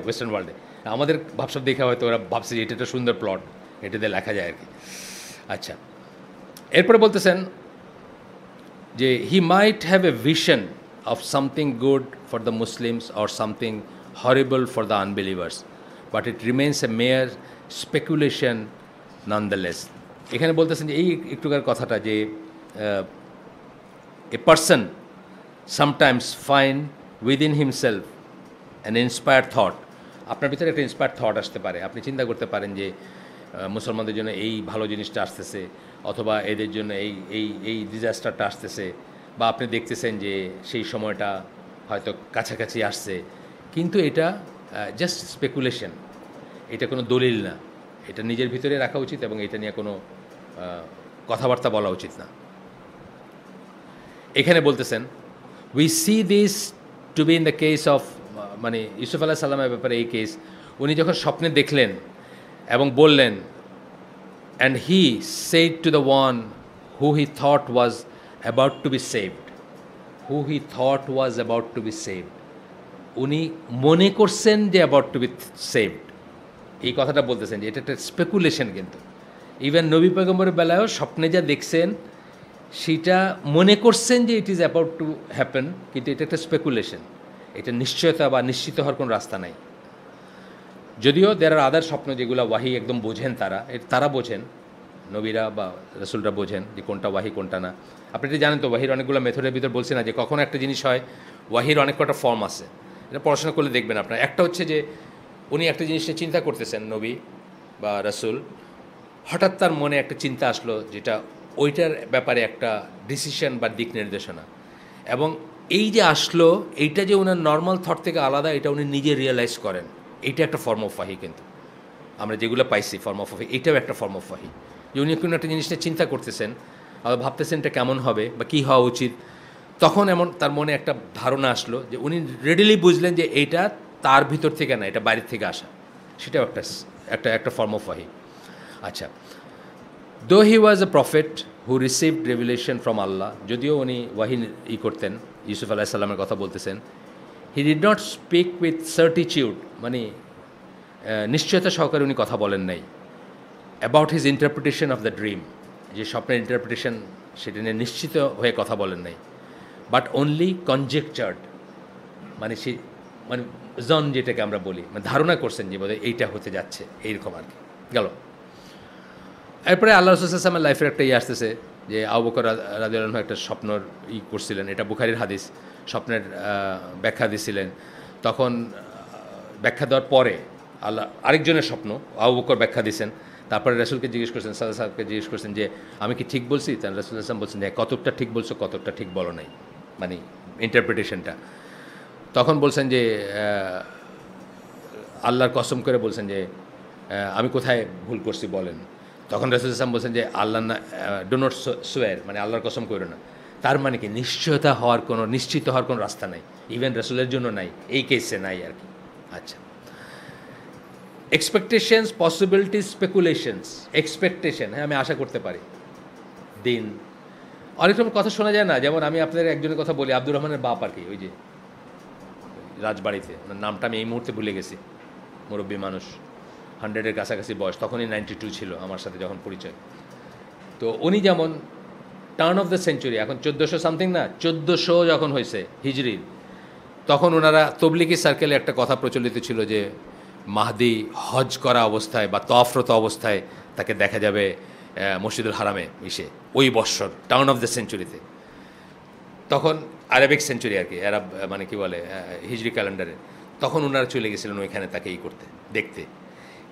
ওয়েস্টার্ন ওয়ার্ল্ডে। আমাদের ভাবসব দেখা হয়তো ওরা ভাবছে যে এটা একটা সুন্দর প্লট, এটা দিয়ে লেখা যায় আর কি। আচ্ছা, এরপরে বলতেছেন যে he might have a vision of something good for the Muslims or something horrible for the unbelievers, but it remains a mere speculation nonetheless. এখানে বলতেছেন যে এই একটুকার কথাটা, যে a person sometimes find within himself an inspired thought. আপনার ভিতরে একটা ইন্সপায়ার্ড থট আসতে পারে, আপনি চিন্তা করতে পারেন যে মুসলমানদের জন্য এই ভালো জিনিসটা আসতেছে, অথবা এদের জন্য এই এই এই ডিজাস্টারটা আসতেছে, বা আপনি দেখতেছেন যে সেই সময়টা হয়তো কাছাকাছি আসছে, কিন্তু এটা জাস্ট স্পেকুলেশন, এটা কোনো দলিল না, এটা নিজের ভিতরে রাখা উচিত, এবং এটা নিয়ে কোনো কথাবার্তা বলা উচিত না। এখানে বলতেছেন we see this to be in the case of, মানে ইউসুফ আলাইহিস সালামের ব্যাপারে এই কেস, উনি যখন স্বপ্নে দেখলেন এবং বললেন, and he said to the one who he thought was about to be saved, who he thought was about to be saved, উনি মনে করছেন যে অ্যাবাউট টু বি সেভড, এই কথাটা বলতেছেন যে এটা একটা স্পেকুলেশন। কিন্তু ইভেন নবী পয়গম্বরের বেলায়ও স্বপ্নে যা দেখছেন সেটা মনে করছেন যে it is about to happen, কিন্তু এটা একটা স্পেকুলেশন, এটা নিশ্চয়তা বা নিশ্চিত হওয়ার কোনো রাস্তা নাই। যদিও দের আর আদার স্বপ্ন যেগুলো ওয়াহি একদম বোঝেন, তারা বোঝেন, নবীরা বা রসুলরা বোঝেন যে কোনটা ওয়াহি কোনটা না। আপনি এটা জানেন তো, ওয়াহির অনেকগুলো মেথডের ভিতর বলছি না, যে কখনো একটা জিনিস হয়, ওয়াহির অনেক কটা ফর্ম আছে, এটা পড়াশোনা করলে দেখবেন আপনার। একটা হচ্ছে যে উনি একটা জিনিস নিয়ে চিন্তা করতেছেন, নবী বা রসুল, হঠাৎ তার মনে একটা চিন্তা আসলো, যেটা ওইটার ব্যাপারে একটা ডিসিশন বা দিক নির্দেশনা, এবং এই যে আসলো এইটা যে ওনার নর্মাল থট থেকে আলাদা, এটা উনি নিজে রিয়েলাইজ করেন, এইটা একটা ফর্ম অফ ওয়াহি। কিন্তু আমরা যেগুলো পাইছি ফর্ম অফ ওয়াহি, এটাও একটা ফর্ম অফ ওয়াহি, যে উনি কোনো একটা জিনিস নিয়ে চিন্তা করতেছেন, আবার ভাবতেছেন এটা কেমন হবে বা কী হওয়া উচিত, তখন এমন তার মনে একটা ধারণা আসলো যে উনি রেডিলি বুঝলেন যে এইটা তার ভিতর থেকে না, এটা বাইরের থেকে আসা, সেটাও একটা একটা একটা ফর্ম অফ ওয়াহি। আচ্ছা, though he was a prophet who received revelation from Allah, যদিও উনি ওয়াহি করতেন, ইউসুফ আলাইহিস সালামের কথা বলতেছেন, he did not speak with certitude, মানে নিশ্চয়তা সহকারে উনি কথা বলেন নাই, about his interpretation of the dream, যে স্বপ্নের ইন্টারপ্রিটেশন সেটা নিয়ে নিশ্চিত হয়ে কথা বলেন নাই, বাট অনলি কনজেকচার্ড, মানে সে মানে জন যেটাকে আমরা বলি, মানে ধারণা করছেন যে বোধহয় এইটা হতে যাচ্ছে, এইরকম আর কি গেল। এরপরে আল্লাহ রাসূল সাল্লাল্লাহু আলাইহি ওয়াসাল্লামের লাইফের একটা আসতেছে যে আবু বকর রাদিয়াল্লাহু আনহু একটা স্বপ্নর করছিলেন, এটা বুখারীর হাদিস, স্বপ্নের ব্যাখ্যা দিছিলেন। তখন ব্যাখ্যা দেওয়ার পরে আল্লাহ আরেকজনের স্বপ্ন আবু বকর ব্যাখ্যা দিয়েছেন, তারপরে রাসূলকে জিজ্ঞেস করছেন, সাল্লাল্লাহু আলাইহি ওয়াসাল্লামকে জিজ্ঞেস করছেন যে আমি কি ঠিক বলছি? তাহলে রাসূল সাল্লাল্লাহু আলাইহি ওয়াসাল্লাম বলছেন যে কতটা ঠিক বলছো, কতটা ঠিক বলো নাই, মানে ইন্টারপ্রিটেশনটা। তখন বলছেন যে আল্লাহর কসম করে বলছেন যে আমি কোথায় ভুল করছি বলেন। তখন রাসূল সাল্লাল্লাহু আলাইহি ওয়াসাল্লাম বলছেন যে আল্লাহ না, ডো নট সোয়ার, মানে আল্লাহর কসম করো না। তার মানে কি নিশ্চিত হওয়ার কোনো রাস্তা নাই, ইভেন রাসূলের জন্য নাই, এই কেসে নাই আর কি। আচ্ছা, এক্সপেকটেশনস, পসিবিলিটিস, স্পেকুলেশনস। এক্সপেকটেশন, হ্যাঁ আমি আশা করতে পারি দিন, অনেক রকম কথা শোনা যায় না। যেমন আমি আপনাদের একজনের কথা বলি, আব্দুর রহমানের বাপ আর কি, ওই যে রাজবাড়িতে, নামটা আমি এই মুহূর্তে ভুলে গেছি, মুরব্বী মানুষ, 100-এর কাছাকাছি বয়স, তখনই 92 ছিল আমার সাথে যখন পরিচয়। তো উনি যেমন টার্ন অফ দ্য সেঞ্চুরি, এখন 1400 সামথিং না, 1400 যখন হয়েছে হিজরির, তখন ওনারা তবলিগি সার্কেলে একটা কথা প্রচলিত ছিল যে মাহদি হজ করা অবস্থায় বা তফরত অবস্থায় তাকে দেখা যাবে মসজিদুল হারামে এসে, ওই বৎসর টার্ন অফ দ্য সেঞ্চুরিতে। তখন আরবিক সেঞ্চুরি আর কি, আরব মানে কি বলে হিজরি ক্যালেন্ডারে, তখন ওনারা চলে গেছিলেন ওইখানে তাকে করতে, দেখতে।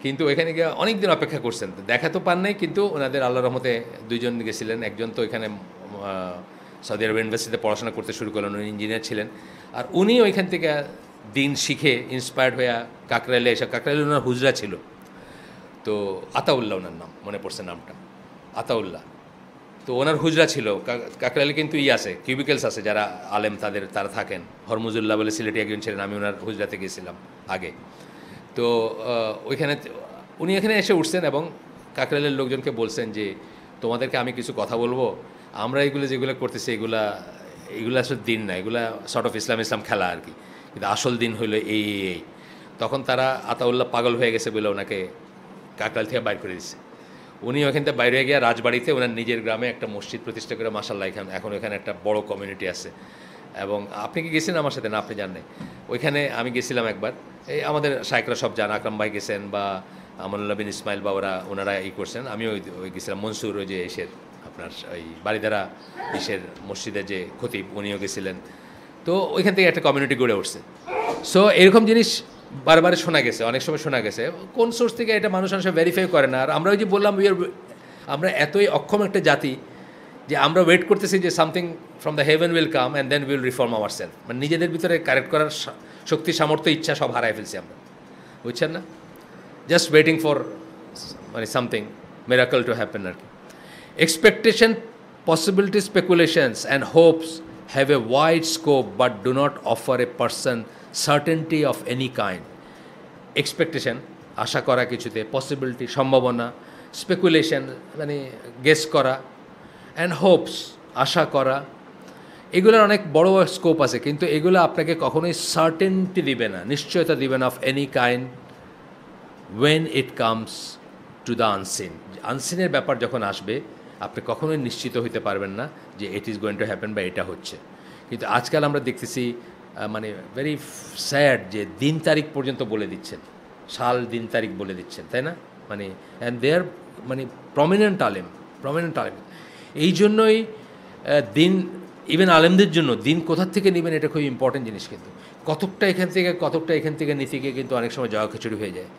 কিন্তু ওইখানে গিয়ে অনেক দিন অপেক্ষা করছেন, দেখা তো পান নাই, কিন্তু ওনাদের আল্লাহর রহমতে দুইজন গেছিলেন। একজন তো এখানে সৌদি আরব ইউনিভার্সিটিতে পড়াশোনা করতে শুরু করলেন, উনি ইঞ্জিনিয়ার ছিলেন, আর উনি ওইখান থেকে দিন শিখে ইন্সপায়ার্ড হয়ে কাকরাইলে এসে, কাকরাইলে ওনার হুজরা ছিল, তো আতাউল্লাহ ওনার নাম, মনে পড়ছে নামটা, আতাউল্লাহ। তো ওনার হুজরা ছিল কাকরাইলে, কিন্তু আছে কিউবিকেলস আছে, যারা আলেম তারা থাকেন। হরমুজুল্লাহ বলে সিলেটি একজন ছিলেন, আমি ওনার হুজরাতে গিয়েছিলাম আগে। তো ওইখানে উনি এখানে এসে উঠছেন এবং কাকরাইলের লোকজনকে বলছেন যে তোমাদেরকে আমি কিছু কথা বলবো, আমরা এগুলো যেগুলো করতেছি এগুলো আসলে দিন না, এগুলা সর্ট অফ ইসলাম খেলা আর কি, কিন্তু আসল দিন হইলো এই। তখন তারা আতাউল্লাহ পাগল হয়ে গেছে বলে ওনাকে কাকরাইল থেকে বাইর করে দিচ্ছে। উনি ওখান থেকে বাইরে গিয়ে রাজবাড়িতে ওনার নিজের গ্রামে একটা মসজিদ প্রতিষ্ঠা করে, মাশাআল্লাহ এখন ওখানে একটা বড় কমিউনিটি আছে। এবং আপনি কি গেছেন আমার সাথে? না, আপনি জান নাই। ওইখানে আমি গেছিলাম একবার, এই আমাদের শায়খরা সব যান, আকরাম ভাই গেছেন বা আমানুল্লাহ বিন ইসমাইল বা ওনারা করছেন। আমি ওই গেছিলাম, মনসুর ওই যে এসের আপনার ওই বাড়িদারা এসের মসজিদের যে খতিব, উনিও গেছিলেন। তো ওইখান থেকে একটা কমিউনিটি গড়ে উঠছে। সো এরকম জিনিস বারবার শোনা গেছে, অনেক সময় শোনা গেছে। কোন সোর্স থেকে এটা মানুষ ভেরিফাই করে না। আর আমরা ওই যে বললাম, আমরা এতই অক্ষম একটা জাতি যে আমরা ওয়েট করতেছি যে something from the heaven will come and then will reform our self, মানে নিজেদের ভিতরে কারেক্ট করার শক্তি, সামর্থ্য, ইচ্ছা সব হারাই ফেলছি আমরা, বুঝছেন না? জাস্ট ওয়েটিং ফর মানে সামথিং মিরাকল টু হ্যাপেন আর কি। Expectation, possibility, speculations and hopes have a wide scope but do not offer a person certainty of any kind. Expectation, আশা করা কিছুতে, পসিবিলিটি, সম্ভাবনা, স্পেকুলেশন মানে গেস করা, অ্যান্ড হোপস, আশা করা, এগুলোর অনেক বড় স্কোপ আছে, কিন্তু এগুলো আপনাকে কখনোই সার্টেনটি দিবে না, নিশ্চয়তা দিবে না of any kind when it comes to the unseen. আনসিনের ব্যাপার যখন আসবে আপনি কখনোই নিশ্চিত হইতে পারবেন না যে it is going to happen বা এটা হচ্ছে। কিন্তু আজকাল আমরা দেখতেছি মানে ভেরি স্যাড যে দিন তারিখ পর্যন্ত বলে দিচ্ছেন, সাল দিন তারিখ বলে দিচ্ছেন, তাই না? মানে অ্যান্ড দে আর মানে প্রমিনেন্ট আলেম। এই জন্যই দিন, ইভেন আলেমদের জন্য দিন কোথার থেকে নেবেন এটা খুব ইম্পর্টেন্ট জিনিস। কিন্তু কতকটা এখান থেকে নীতি গিয়ে কিন্তু অনেক সময় জয়া খিচুড়ি হয়ে যায়।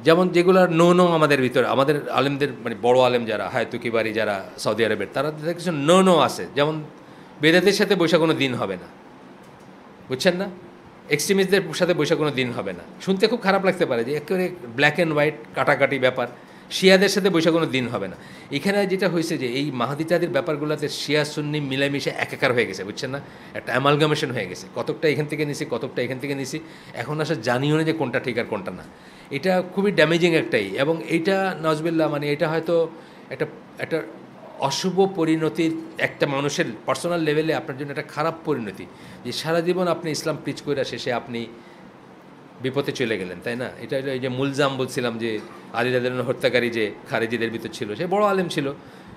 যেমন যেগুলোর নো আমাদের ভিতরে, আমাদের আলেমদের মানে বড় আলেম যারা, হায়াতু কিবারি যারা সৌদি আরবের, তারা কিছু নো আছে। যেমন বেদাতের সাথে বৈশা কোনো দিন হবে না, বুঝছেন না? এক্সট্রিমিস্টদের সাথে বৈশা কোনো দিন হবে না। শুনতে খুব খারাপ লাগতে পারে যে একেবারে ব্ল্যাক অ্যান্ড হোয়াইট কাটাকাটি ব্যাপার। শিয়াদের সাথে বৈশা কোনো দিন হবে না। এখানে যেটা হয়েছে যে এই মাহাদিটাদের ব্যাপারগুলোতে শিয়া সুন্নি মিলেমিশে একাকার হয়ে গেছে, বুঝছেন না? একটা অ্যামালগামেশন হয়ে গেছে, কতকটা এখান থেকে নিছি, এখন আসলে জানিও না যে কোনটা ঠিক আর কোনটা না। এটা খুবই ড্যামেজিং একটাই। এবং এইটা নজবিল্লাহ মানে এটা হয়তো একটা অশুভ পরিণতির, একটা মানুষের পার্সোনাল লেভেলে আপনার জন্য একটা খারাপ পরিণতি, যে সারা জীবন আপনি ইসলাম প্রিচ করে শেষে আপনি বিপদে চলে গেলেন, তাই না? এটা এই যে মুলজাম বলছিলাম যে আলী রাদিয়াল্লাহু হত্যাকারী যে খারেজিদের ভিতর ছিল, সে বড় আলেম ছিল,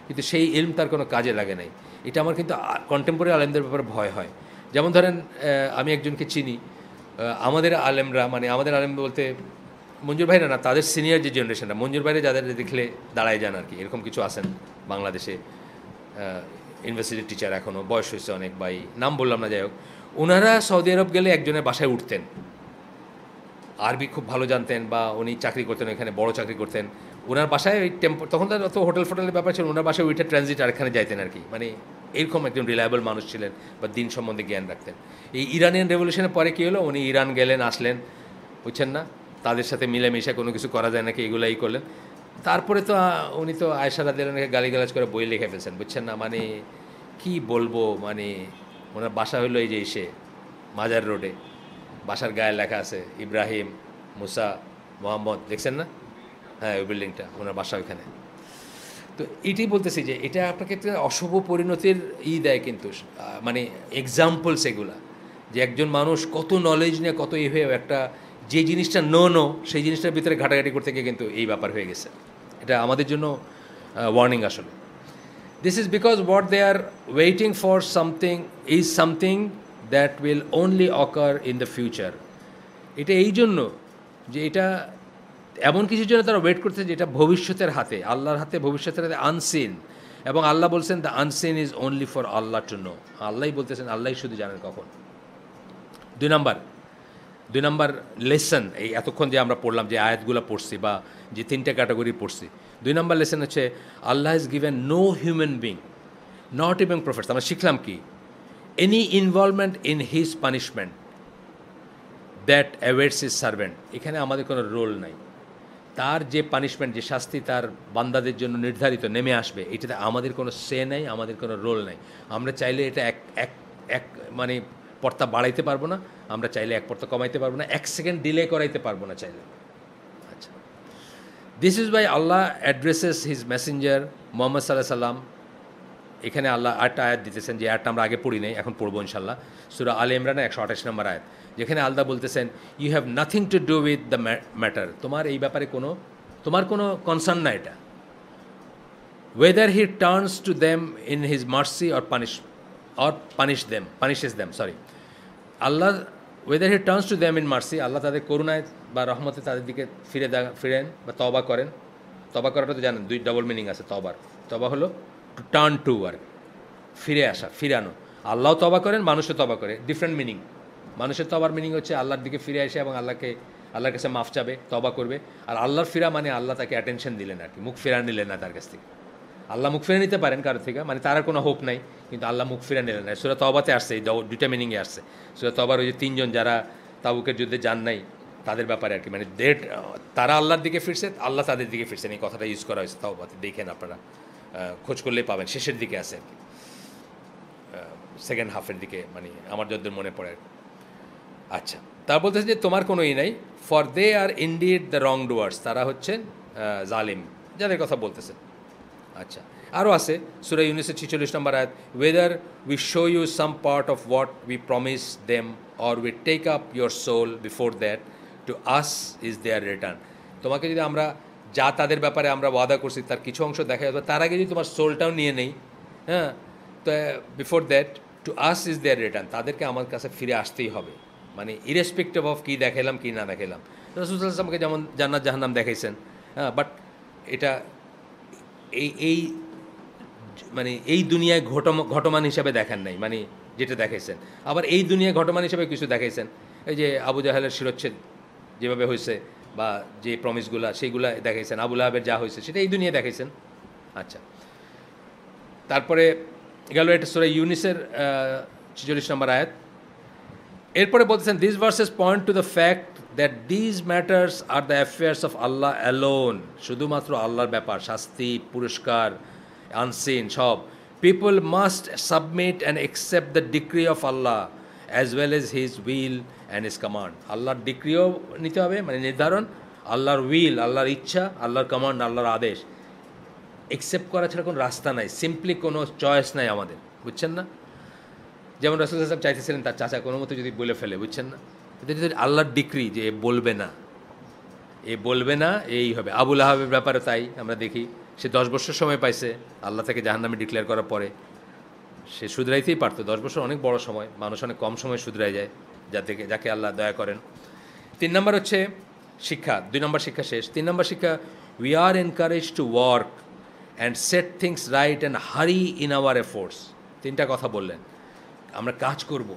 কিন্তু সেই ইলম তার কোনো কাজে লাগে নাই। এটা আমার কিন্তু কন্টেম্পোরারি আলেমদের ব্যাপারে ভয় হয়। যেমন ধরেন আমি একজনকে চিনি, আমাদের আলেমরা, মানে আমাদের আলেম বলতে মঞ্জুর ভাইরা না, তাদের সিনিয়র যে জেনারেশনটা, মঞ্জুর ভাইরা যাদের দেখলে দাঁড়ায় যান আর কি, এরকম কিছু আছেন বাংলাদেশে, ইউনিভার্সিটির টিচার, এখনও বয়স হয়েছে অনেক, ভাই নাম বললাম না, যাই হোক, ওনারা সৌদি আরব গেলে একজনের বাসায় উঠতেন, আরবি খুব ভালো জানতেন, বা উনি চাকরি করতেন, এখানে বড় চাকরি করতেন, ওনার বাসায় ওই তখন তার অত হোটেল ফোটেলের ব্যাপার ছিল, ওনার বাসায় ওইটা ট্রানজিট আর এখানে যাইতেন আর কি, মানে এরকম একজন রিলায়েবল মানুষ ছিলেন বা দিন সম্বন্ধে জ্ঞান রাখতেন। এই ইরানিয়ান রেভলিউশনের পরে কী হলো, উনি ইরান গেলেন, আসলেন, বুঝছেন না, তাদের সাথে মিলেমিশে কোনো কিছু করা যায় নাকি এগুলাই করলেন। তারপরে তো উনি তো আয়েশা রাদিয়াল্লাহু আনহাকে গালিগালাজ করে বই লিখে ফেলছেন, বুঝছেন না, মানে কি বলবো, মানে ওনার বাসা হলো এই যে এসে মাজার রোডে, বাসার গায়ে লেখা আছে ইব্রাহিম, মুসা, মোহাম্মদ, দেখছেন না, হ্যাঁ ওই বিল্ডিংটা, ওনার বাসা ওইখানে। তো এটাই বলতেছি যে এটা আপনাকে একটা অশুভ পরিণতির দেয় কিন্তু, মানে এক্সাম্পলস এগুলা, যে একজন মানুষ কত নলেজ নিয়ে কত হয়ে একটা যে জিনিসটা নো সেই জিনিসটার ভিতরে ঘাটাঘাটি করতে গিয়ে কিন্তু এই ব্যাপার হয়ে গেছে। এটা আমাদের জন্য ওয়ার্নিং আসলে। This is because what they are waiting for something that will only occur in the future. এটা এই জন্য যে এটা এমন কিছুর জন্য তারা ওয়েট করতেছে যেটা ভবিষ্যতের হাতে, আল্লাহর হাতে, ভবিষ্যতের হাতে, আনসিন। এবং আল্লাহ বলছেন the unseen is only for Allah to no. আল্লাহই বলতেছেন, আল্লাহই শুধু জানেন কখন। দুই নাম্বার লেসন, এই এতক্ষণ যে আমরা পড়লাম, যে আয়াতগুলো পড়ছি বা যে তিনটে ক্যাটাগরি পড়ছি, দুই নাম্বার লেসন হচ্ছে Allah is given no human being, not even prophets. আমরা শিখলাম কি, any involvement in his punishment that awaits his servant. এখানে আমাদের কোনো রোল নাই। তার যে পানিশমেন্ট, যে শাস্তি তার বান্দাদের জন্য নির্ধারিত নেমে আসবে, এটাতে আমাদের কোনো সে নেই, আমাদের কোনো রোল নাই। আমরা চাইলে এটা এক মানে পর্তা বাড়াইতে পারবো না, আমরা চাইলে এক পর্তা কমাইতে পারবো না, এক সেকেন্ড ডিলে করাইতে পারবো না চাইলে। আচ্ছা, this is by Allah addresses his messenger Muhammad সাল্লাহ সাল্লাম। এখানে আল্লাহ আরেকটা আয়াত দিতেছেন, যে আয়াতটা আমরা আগে পড়ি নাই, এখন পড়বো ইনশাল্লাহ, সূরা আলে ইমরানের 128 নম্বর আয়াত, যেখানে আল্লাহ বলতেছেন you have nothing to do with the matter. তোমার এই ব্যাপারে তোমার কোনো কনসার্ন না এটা। Whether he turns to them in his mercy or punishes them, Allah whether he turns to them in mercy, আল্লাহ তাদের করুণায় বা রহমতে তাদের দিকে ফিরেন বা তওবা করেন। তওবা করাটা তো জানেন, দুই ডবল মিনিং আছে তওবার। তওবা হলো টু টার্ন টু, আর ফিরে আসা, ফিরানো। আল্লাহ তওবা করেন, মানুষও তওবা করে, ডিফারেন্ট মিনিং। মানুষের তওবার মিনিং হচ্ছে আল্লাহর দিকে ফিরে আসে এবং আল্লাহর কাছে মাফ চাবে, তওবা করবে। আর আল্লাহর ফিরা মানে আল্লাহ তাকে অ্যাটেনশন দিলেন আর কি, মুখ ফেরা নিলেন না তার কাছ থেকে। আল্লাহ মুখ ফিরে নিতে পারেন কারোর থেকে, মানে তার কোনো হোপ নাই, কিন্তু আল্লাহ মুখ ফিরে নিলেন না। সূরা তওবাতে আসছে, এই দুইটা মিনিংয়ে আসছে। সূরা তওবার ওই যে 3 জন যারা তাবুকের যুদ্ধে যান নাই, তাদের ব্যাপারে আর কি, মানে তারা আল্লাহর দিকে ফিরছে, আল্লাহ তাদের দিকে ফিরছেন, এই কথাটা ইউজ করা হয়েছে তওবাতে। দেখেন আপনারা, খোঁজ করলেই পাবেন, শেষের দিকে আছে আর কি, সেকেন্ড হাফের দিকে, মানে আমার যতদূর মনে পড়ে আর কি। আচ্ছা, তার বলতেছে যে তোমার কোনো নাই, for they are indeed the wrongdoers, তারা হচ্ছেন জালিম, যাদের কথা বলতেছে। আচ্ছা, আরও আছে সূরা ইউনূসের 46 নম্বর আয়াত, whether we show you some part of what we promise them or we take up your soul before that to us is their return. তোমাকে যদি আমরা যা তাদের ব্যাপারে আমরা ওয়াদা করছি তার কিছু অংশ দেখা যাবে, তার আগে যদি তোমার সোলটাও নিয়ে নেই, হ্যাঁ, তো before that to us is their return, তাদেরকে আমার কাছে ফিরে আসতেই হবে, মানে ইরেসপেক্টিভ অফ কী দেখাইলাম কী না দেখাইলাম। রাসূল সাল্লাল্লাহু আলাইহি ওয়াসাল্লামকে যেমন জান্নাত জাহান্নাম দেখাইছেন, হ্যাঁ, বাট এটা এই মানে এই দুনিয়ায় ঘটমান হিসাবে দেখেন নাই, মানে যেটা দেখাইছেন। আবার এই দুনিয়ায় ঘটমান হিসাবে কিছু দেখাইছেন, এই যে আবু জাহেলের শিরচ্ছেদ যেভাবে হয়েছে বা যে প্রমিসগুলা সেইগুলা দেখাইছেন, আবু লাহাবের যা হয়েছে সেটা এই দুনিয়ায় দেখাইছেন। আচ্ছা, তারপরে গেল এটা সূরা ইউনূসের 46 নম্বর আয়াত। এরপরে বলতেছেন this versus point to the fact that these matters are the affairs of Allah alone, শুধুমাত্র আল্লাহর ব্যাপার, শাস্তি, পুরস্কার, আনসিন সব। People must submit and accept the decree of Allah as well as his will and his command. আল্লাহর ডিক্রিও নিতে হবে, মানে নির্ধারণ, আল্লাহর উইল, আল্লাহর ইচ্ছা, আল্লাহর কমান্ড, আল্লাহর আদেশ। অ্যাকসেপ্ট করা ছাড়া কোনো রাস্তা নাই, সিম্পলি কোনো চয়েস নাই আমাদের, বুঝছেন না? যেমন রাসূল সাল্লাল্লাহু আলাইহি ওয়াসাল্লাম চাইতেছিলেন তার চাচা কোনো মতো যদি বলে ফেলে, বুঝছেন না, এটা যদি আল্লাহর ডিক্রি যে বলবে না, এ বলবে না, এই হবে। আবুল আহাবের ব্যাপারে তাই আমরা দেখি, সে 10 বছর সময় পাইছে আল্লাহ তাকে জাহান্নামে ডিক্লেয়ার করার পরে। সে শুধরাইতেই পারতো। 10 বছর অনেক বড় সময়, মানুষ অনেক কম সময় শুধরাই যায়, যাকে আল্লাহ দয়া করেন। 3 নম্বর হচ্ছে শিক্ষা। 2 নম্বর শিক্ষা শেষ। 3 নম্বর শিক্ষা, we are encourage to work and set things right and hurry in our efforts. 3টা কথা বললেন, আমরা কাজ করব,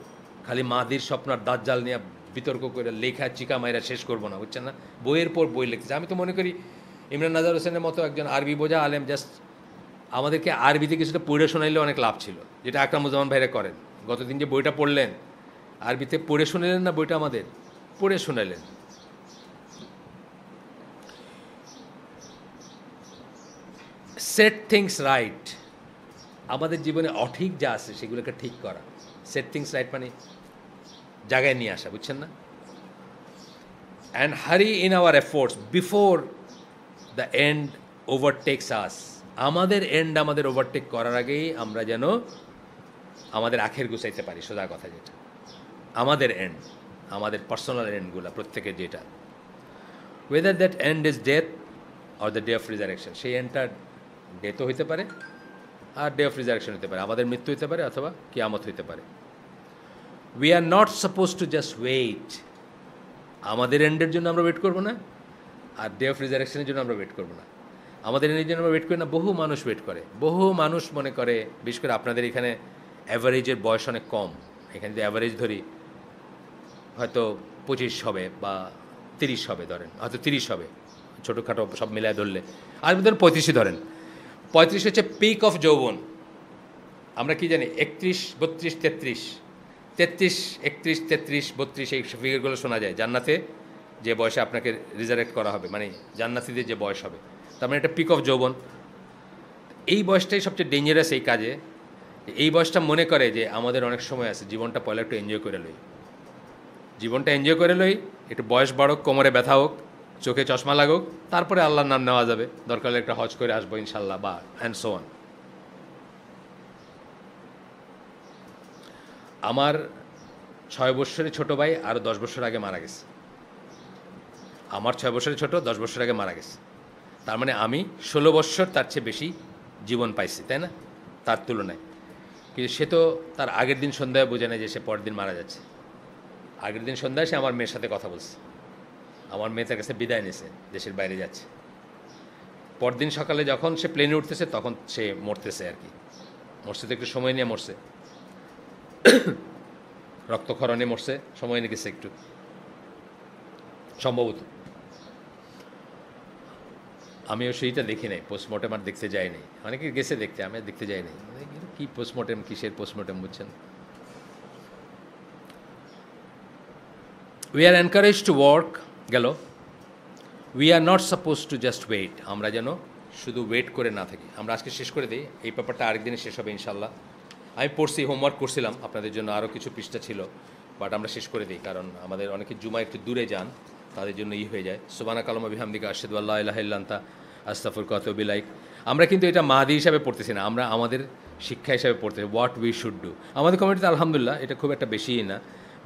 খালি মাদির স্বপ্ন আর দাঁত জাল নিয়ে বিতর্ক করে লেখা চিকা মাইরা শেষ করবো না, বুঝছেন না? বইয়ের পর বই লিখতেছে। আমি তো মনে করি ইমরান নাজার হোসেনের মতো একজন আরবি বোঝা আলেম জাস্ট আমাদেরকে আরবিতে কিছুটা পড়ে শোনাইলে অনেক লাভ ছিল, যেটা আকরামুজ্জামান ভাইরা করেন। গতদিন যে বইটা পড়লেন, আরবিতে পড়ে শোনালেন না, বইটা আমাদের পড়ে শোনালেন। সেট থিংস রাইট, আমাদের জীবনে অঠিক যা আছে সেগুলোকে ঠিক করা। সেট থিংস রাইট মানে জায়গায় নিয়ে আসা, বুঝছেন না? And hurry in our efforts before the end overtakes us. আমাদের এন্ড আমাদের ওভারটেক করার আগেই আমরা যেন আমাদের আখের গুছাইতে পারি। সোজা কথা যেটা, আমাদের এন্ড, আমাদের পার্সোনাল এন্ডগুলো প্রত্যেকের যেটা, whether that end is death or the day of resurrection. সেই এন্ডটা ডেথও হইতে পারে আর ডে অফ রিজারেকশন হতে পারে, আমাদের মৃত্যু হতে পারে অথবা কিয়ামত হইতে পারে। We are not suppose to just wait. আমাদের এন্ডের জন্য আমরা ওয়েট করবো না, আর ডে অফ রিজারেকশনের জন্য আমরা ওয়েট করবো না। আমাদের এন্ডের জন্য আমরা ওয়েট করি না, বহু মানুষ ওয়েট করে। বহু মানুষ মনে করে, বিশেষ করে আপনাদের এখানে অ্যাভারেজের বয়স অনেক কম। এখানে যদি অ্যাভারেজ ধরি হয়তো 25 হবে বা 30 হবে, ধরেন হয়তো 30 হবে, ছোটোখাটো সব মিলায় ধরলে। আর ধরেন 35 ধরেন। 35 হচ্ছে পিক অফ যৌবন। আমরা কি জানি 31, 32, 33, 31, 33, 32 এই ফিগারগুলো শোনা যায় জান্নাতে, যে বয়সে আপনাকে রিজারেক্ট করা হবে, মানে জান্নাতীদের যে বয়স হবে, তার মানে এটা পিক অফ যৌবন। এই বয়সটাই সবচেয়ে ডেঞ্জারাস এই কাজে। এই বয়সটা মনে করে যে আমাদের অনেক সময় আছে, জীবনটা পয়লা একটু এনজয় করে লই, জীবনটা এনজয় করে লই, একটু বয়স বাড়ুক, কোমরে ব্যথা হোক, চোখে চশমা লাগুক, তারপরে আল্লাহর নাম নেওয়া যাবে, দরকার হলে একটা হজ করে আসবো ইনশাল্লাহ, বা অ্যান্ড সো অন। আমার 6 বছরের ছোটো ভাই আরও 10 বছর আগে মারা গেছে। আমার 6 বছরের ছোটো 10 বছর আগে মারা গেছে। তার মানে আমি 16 বছর তার চেয়ে বেশি জীবন পাইছি, তাই না? তার তুলনায়। কিন্তু সে তো তার আগের দিন সন্ধ্যায় বোঝে না যে সে পরের দিন মারা যাচ্ছে। আগের দিন সন্ধ্যায় সে আমার মেয়ের সাথে কথা বলছে, আমার মেয়ে তার কাছে বিদায় নিয়েছে, দেশের বাইরে যাচ্ছে। পরদিন সকালে যখন সে প্লেনে উঠতেছে তখন সে মরতেছে আর কি। মরছে তো একটু সময় নিয়ে মরছে, রক্তক্ষরণে মরছে, সময় নিয়ে গেছে একটু সম্ভবত। আমিও সেইটা দেখি নাই, পোস্টমর্টেম আর দেখতে যাই নাই। অনেকে গেছে দেখতে, আমি দেখতে যাই নাই। কি পোস্টমর্টেম, কিসের পোস্টমর্টেম, বুঝছেন? We are encourage to work gel. We are not suppose to just wait. আমরা যেন শুধু ওয়েট করে না থাকি। আমরা আজকে শেষ করে দিই, এই ব্যাপারটা আরেকদিনে শেষ হবে ইনশাল্লাহ। আমি পড়ছি, হোমওয়ার্ক করছিলাম আপনাদের জন্য, আরও কিছু পৃষ্ঠা ছিল, বাট আমরা শেষ করে দিই, কারণ আমাদের অনেকে জুমা একটু দূরে যান, তাদের জন্য হয়ে যায়। সুবহানাকা আল্লাহুম্মা বিহামদিকা আশহাদু আল্লা ইলাহা ইল্লা আনতা আস্তাগফিরুকা ওয়া আতুবু ইলাইক। আমরা কিন্তু এটা মাদি হিসাবে পড়তেছি না, আমরা আমাদের শিক্ষা হিসাবে পড়তেছি, হোয়াট উই শুড ডু। আমাদের কমিউনিটিতে আলহামদুলিল্লাহ এটা খুব একটা বেশিই না,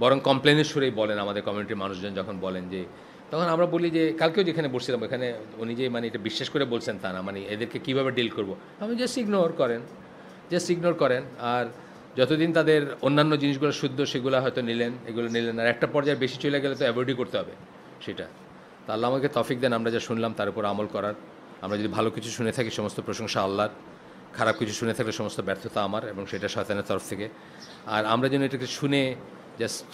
বরং কমপ্লেনের সুরেই বলেন আমাদের কমিউনিটির মানুষজন যখন বলেন যে, তখন আমরা বলি যে, কালকেও যেখানে বসছিলাম এখানে উনি যে মানে এটা বিশ্বাস করে বলছেন তা না, মানে এদেরকে কীভাবে ডিল করবো, আমি জাস্ট ইগনোর করেন, জাস্ট ইগনোর করেন। আর যতদিন তাদের অন্যান্য জিনিসগুলো শুদ্ধ সেগুলো হয়তো নিলেন, এগুলো নিলেন, আর একটা পর্যায়ে বেশি চলে গেলে তো অ্যাভয়েডই করতে হবে সেটা। তা আল্লাহ আমাকে তৌফিক দেন আমরা যা শুনলাম তার উপর আমল করার। আমরা যদি ভালো কিছু শুনে থাকি সমস্ত প্রশংসা আল্লাহর, খারাপ কিছু শুনে থাকলে সমস্ত ব্যর্থতা আমার, এবং সেটা শয়তানের তরফ থেকে। আর আমরা যেন এটাকে শুনে জাস্ট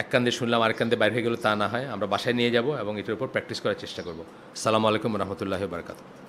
এক কান্দে শুনলাম আরেক কান্দে বাইরে হয়ে গেলো তা না হয়, আমরা বাসায় নিয়ে যাব এবং এটার উপর প্র্যাকটিস করার চেষ্টা করব। আসসালামু আলাইকুম রহমতুল্লাহি ওয়া বারাকাতুহু।